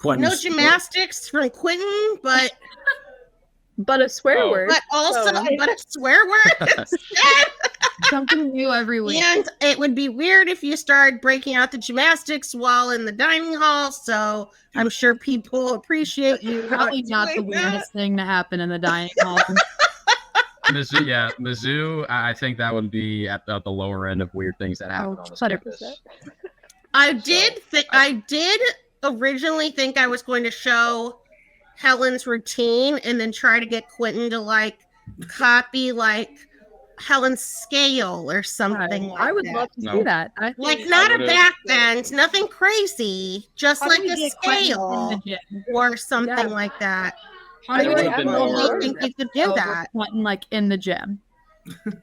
No gymnastics from Quentin, but a swear word. But also, but a swear word instead. Something new every week. And it would be weird if you started breaking out the gymnastics while in the dining hall. So I'm sure people appreciate you. Probably not the weirdest thing to happen in the dining hall. Mizzou. I think that would be at the lower end of weird things that happen on this 100%. campus. I did originally think I was going to show Helen's routine and then try to get Quentin to like copy like Helen's scale or something like I would that. love to see that. I Like think- not a back bend, nothing crazy, just How like do we a get Quentin scale in the gym? or something Yeah. like that. How do I we would've get been really more- think you could do that. Quentin like in the gym?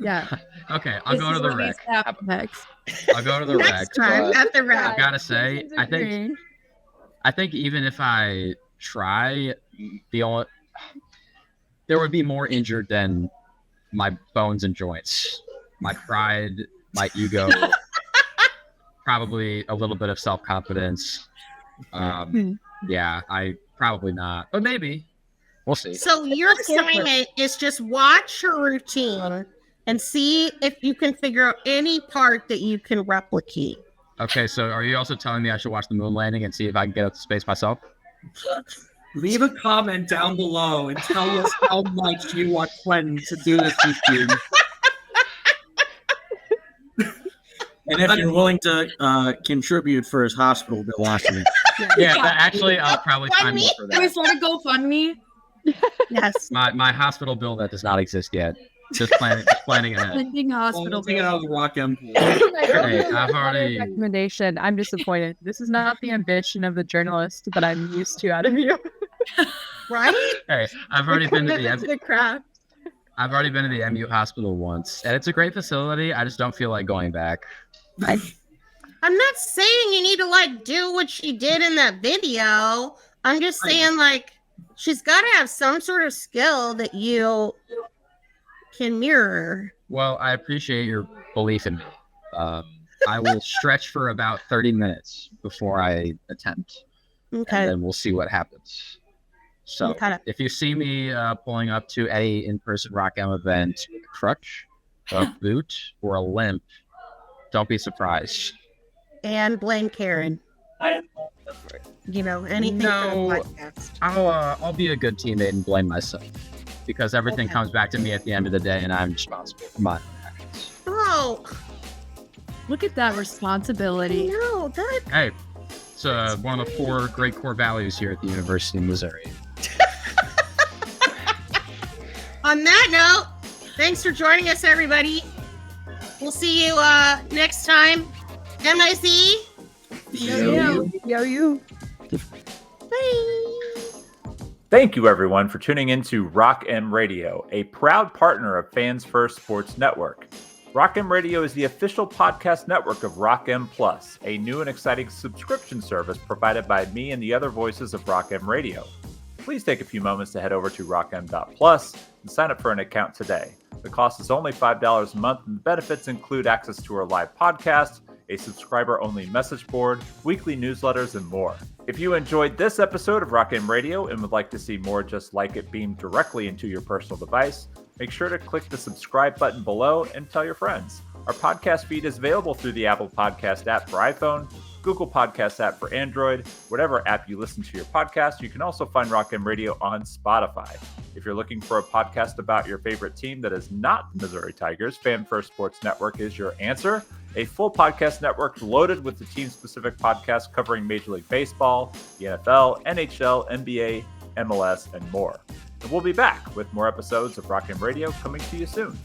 Yeah. Okay, I'll go to the rec. Next. I'll go to the rec. Next time but at the I rec. gotta say, I think even if I try, there would be more injured than my bones and joints, my pride, my ego, probably a little bit of self-confidence. Yeah, I probably not, but maybe. We'll see. So your assignment is just watch her routine and see if you can figure out any part that you can replicate. Okay, so are you also telling me I should watch the moon landing and see if I can get up to space myself? Leave a comment down below and tell us how much you want Quentin to do this with you. And if you're willing to contribute for his hospital bill, after Yeah, actually, I'll probably find more for Can we that. start a GoFundMe? Yes. My hospital bill that does not exist yet. Just planning ahead. Pending hospital Take it out of the Rock M pool. Hey, I've already. Recommendation. I'm disappointed. This is not the ambition of the journalist that I'm used to out of you. Right? Hey, I've already been to Commitment the to the craft. I've already been to the MU hospital once, and it's a great facility. I just don't feel like going back. I'm not saying you need to like do what she did in that video. I'm just saying like she's got to have some sort of skill that you can mirror. Well, I appreciate your belief in me. I will stretch for about 30 minutes before I attempt, Okay. and then we'll see what happens. So, Okay. if you see me pulling up to any in-person Rock M event with a crutch, a boot, or a limp, don't be surprised. And blame Karen. You know, anything No. for the podcast. I'll be a good teammate and blame myself, because everything Okay. comes back to me at the end of the day, and I'm responsible for my actions. Oh, Look at that responsibility. no, that Hey, it's one of the 4 great core values here at the University of Missouri. on that note, thanks for joining us, everybody. We'll see you next time. MIC. You. Bye. Thank you, everyone, for tuning in to Rock M Radio, a proud partner of Fans First Sports Network. Rock M Radio is the official podcast network of Rock M Plus, a new and exciting subscription service provided by me and the other voices of Rock M Radio. Please take a few moments to head over to rockm.plus and sign up for an account today. The cost is only $5 a month, and the benefits include access to our live podcast, a subscriber-only message board, weekly newsletters, and more. If you enjoyed this episode of Rock M Radio and would like to see more just like it beamed directly into your personal device, make sure to click the subscribe button below and tell your friends. Our podcast feed is available through the Apple Podcast app for iPhone, Google Podcast app for Android, whatever app you listen to your podcast. You can also find Rock M Radio on Spotify. If you're looking for a podcast about your favorite team that is not the Missouri Tigers, Fan First Sports Network is your answer. A full podcast network loaded with the team-specific podcasts covering Major League Baseball, the NFL, NHL, NBA, MLS, and more. And we'll be back with more episodes of Rock M Radio coming to you soon.